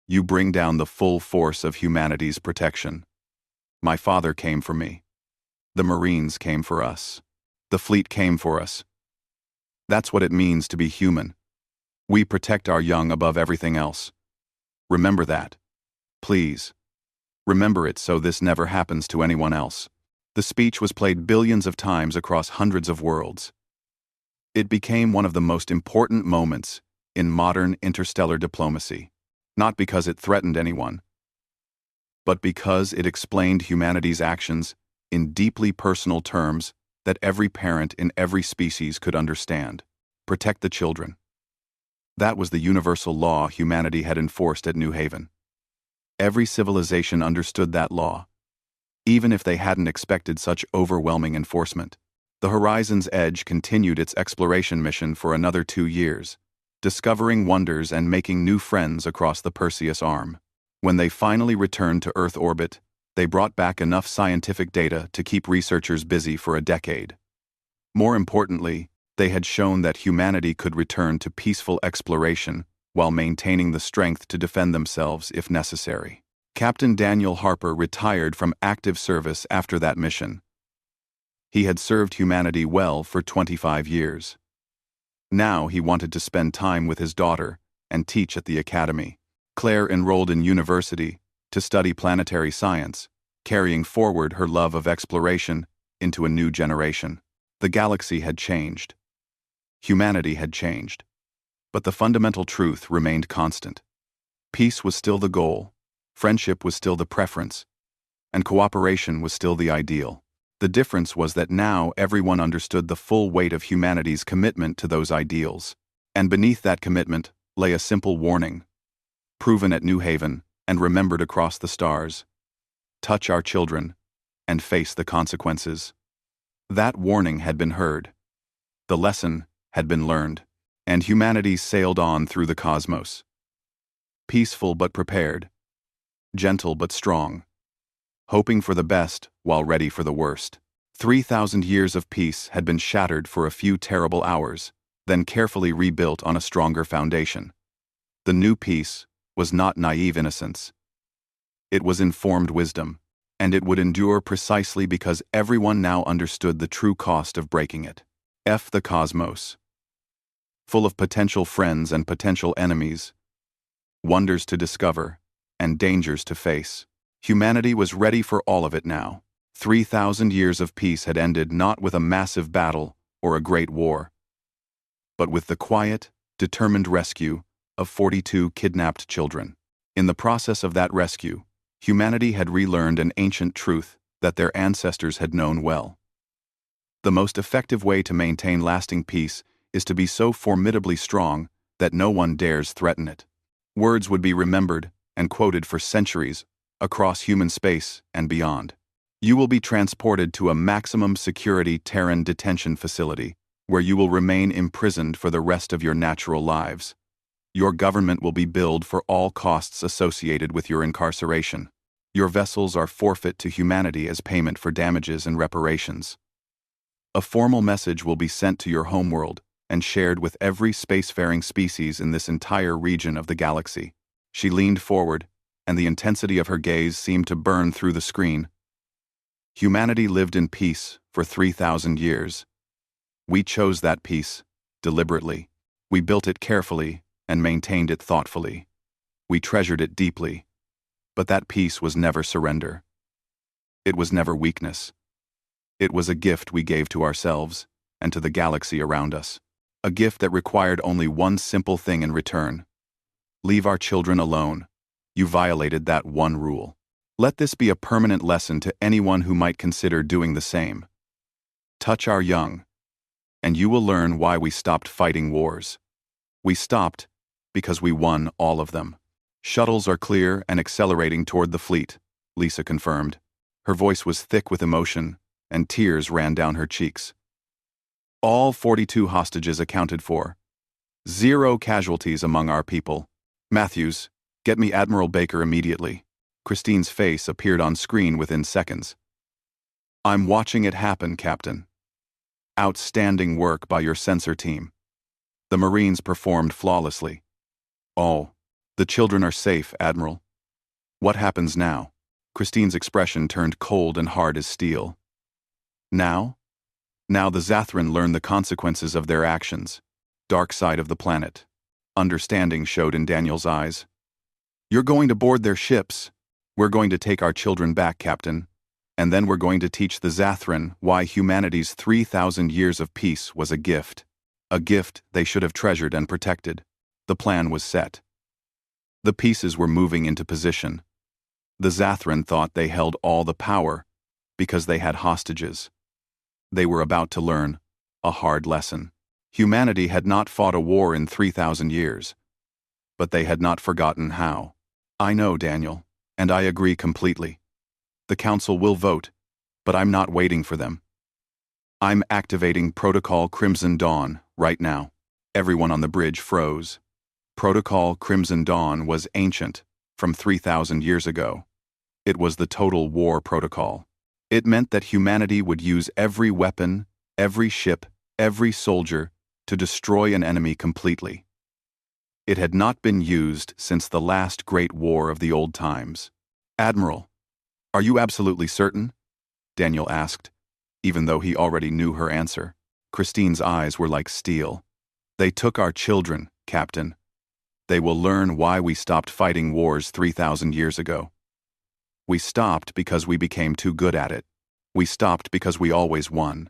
You bring down the full force of humanity's protection. My father came for me. The Marines came for us. The fleet came for us. That's what it means to be human. We protect our young above everything else. Remember that. Please. Remember it so this never happens to anyone else. The speech was played billions of times across hundreds of worlds. It became one of the most important moments in modern interstellar diplomacy, not because it threatened anyone, but because it explained humanity's actions in deeply personal terms that every parent in every species could understand. Protect the children. That was the universal law humanity had enforced at New Haven. Every civilization understood that law, even if they hadn't expected such overwhelming enforcement. The Horizon's Edge continued its exploration mission for another 2 years, discovering wonders and making new friends across the Perseus Arm. When they finally returned to Earth orbit, they brought back enough scientific data to keep researchers busy for a decade. More importantly, they had shown that humanity could return to peaceful exploration while maintaining the strength to defend themselves if necessary. Captain Daniel Harper retired from active service after that mission. He had served humanity well for 25 years. Now he wanted to spend time with his daughter and teach at the academy. Claire enrolled in university to study planetary science, carrying forward her love of exploration into a new generation. The galaxy had changed. Humanity had changed. But the fundamental truth remained constant. Peace was still the goal, friendship was still the preference, and cooperation was still the ideal. The difference was that now everyone understood the full weight of humanity's commitment to those ideals. And beneath that commitment lay a simple warning, proven at New Haven and remembered across the stars: touch our children and face the consequences. That warning had been heard. The lesson had been learned, and humanity sailed on through the cosmos. Peaceful but prepared, gentle but strong, hoping for the best while ready for the worst. 3,000 years of peace had been shattered for a few terrible hours, then carefully rebuilt on a stronger foundation. The new peace was not naive innocence. It was informed wisdom, and it would endure precisely because everyone now understood the true cost of breaking it. The cosmos, full of potential friends and potential enemies, wonders to discover, and dangers to face. Humanity was ready for all of it now. 3,000 years of peace had ended not with a massive battle or a great war, but with the quiet, determined rescue of 42 kidnapped children. In the process of that rescue, humanity had relearned an ancient truth that their ancestors had known well. The most effective way to maintain lasting peace is to be so formidably strong that no one dares threaten it. Words would be remembered and quoted for centuries across human space and beyond. You will be transported to a maximum security Terran detention facility where you will remain imprisoned for the rest of your natural lives. Your government will be billed for all costs associated with your incarceration. Your vessels are forfeit to humanity as payment for damages and reparations. A formal message will be sent to your homeworld and shared with every spacefaring species in this entire region of the galaxy. She leaned forward, and the intensity of her gaze seemed to burn through the screen. Humanity lived in peace for 3,000 years. We chose that peace, deliberately. We built it carefully and maintained it thoughtfully. We treasured it deeply. But that peace was never surrender. It was never weakness. It was a gift we gave to ourselves and to the galaxy around us. A gift that required only one simple thing in return. Leave our children alone. You violated that one rule. Let this be a permanent lesson to anyone who might consider doing the same. Touch our young, and you will learn why we stopped fighting wars. We stopped because we won all of them. Shuttles are clear and accelerating toward the fleet, Lisa confirmed. Her voice was thick with emotion, and tears ran down her cheeks. All 42 hostages accounted for. 0 casualties among our people. Matthews, get me Admiral Baker immediately. Christine's face appeared on screen within seconds. I'm watching it happen, Captain. Outstanding work by your sensor team. The Marines performed flawlessly. Oh, the children are safe, Admiral. What happens now? Christine's expression turned cold and hard as steel. Now? Now the Zathran learn the consequences of their actions. Dark side of the planet. Understanding showed in Daniel's eyes. You're going to board their ships. We're going to take our children back, Captain. And then we're going to teach the Zathran why humanity's 3,000 years of peace was a gift. A gift they should have treasured and protected. The plan was set. The pieces were moving into position. The Zathran thought they held all the power because they had hostages. They were about to learn a hard lesson. Humanity had not fought a war in 3,000 years. But they had not forgotten how. I know, Daniel, and I agree completely. The Council will vote, but I'm not waiting for them. I'm activating Protocol Crimson Dawn right now. Everyone on the bridge froze. Protocol Crimson Dawn was ancient, from 3,000 years ago. It was the Total War Protocol. It meant that humanity would use every weapon, every ship, every soldier to destroy an enemy completely. It had not been used since the last great war of the old times. Admiral, are you absolutely certain? Daniel asked, even though he already knew her answer. Christine's eyes were like steel. They took our children, Captain. They will learn why we stopped fighting wars 3,000 years ago. We stopped because we became too good at it. We stopped because we always won.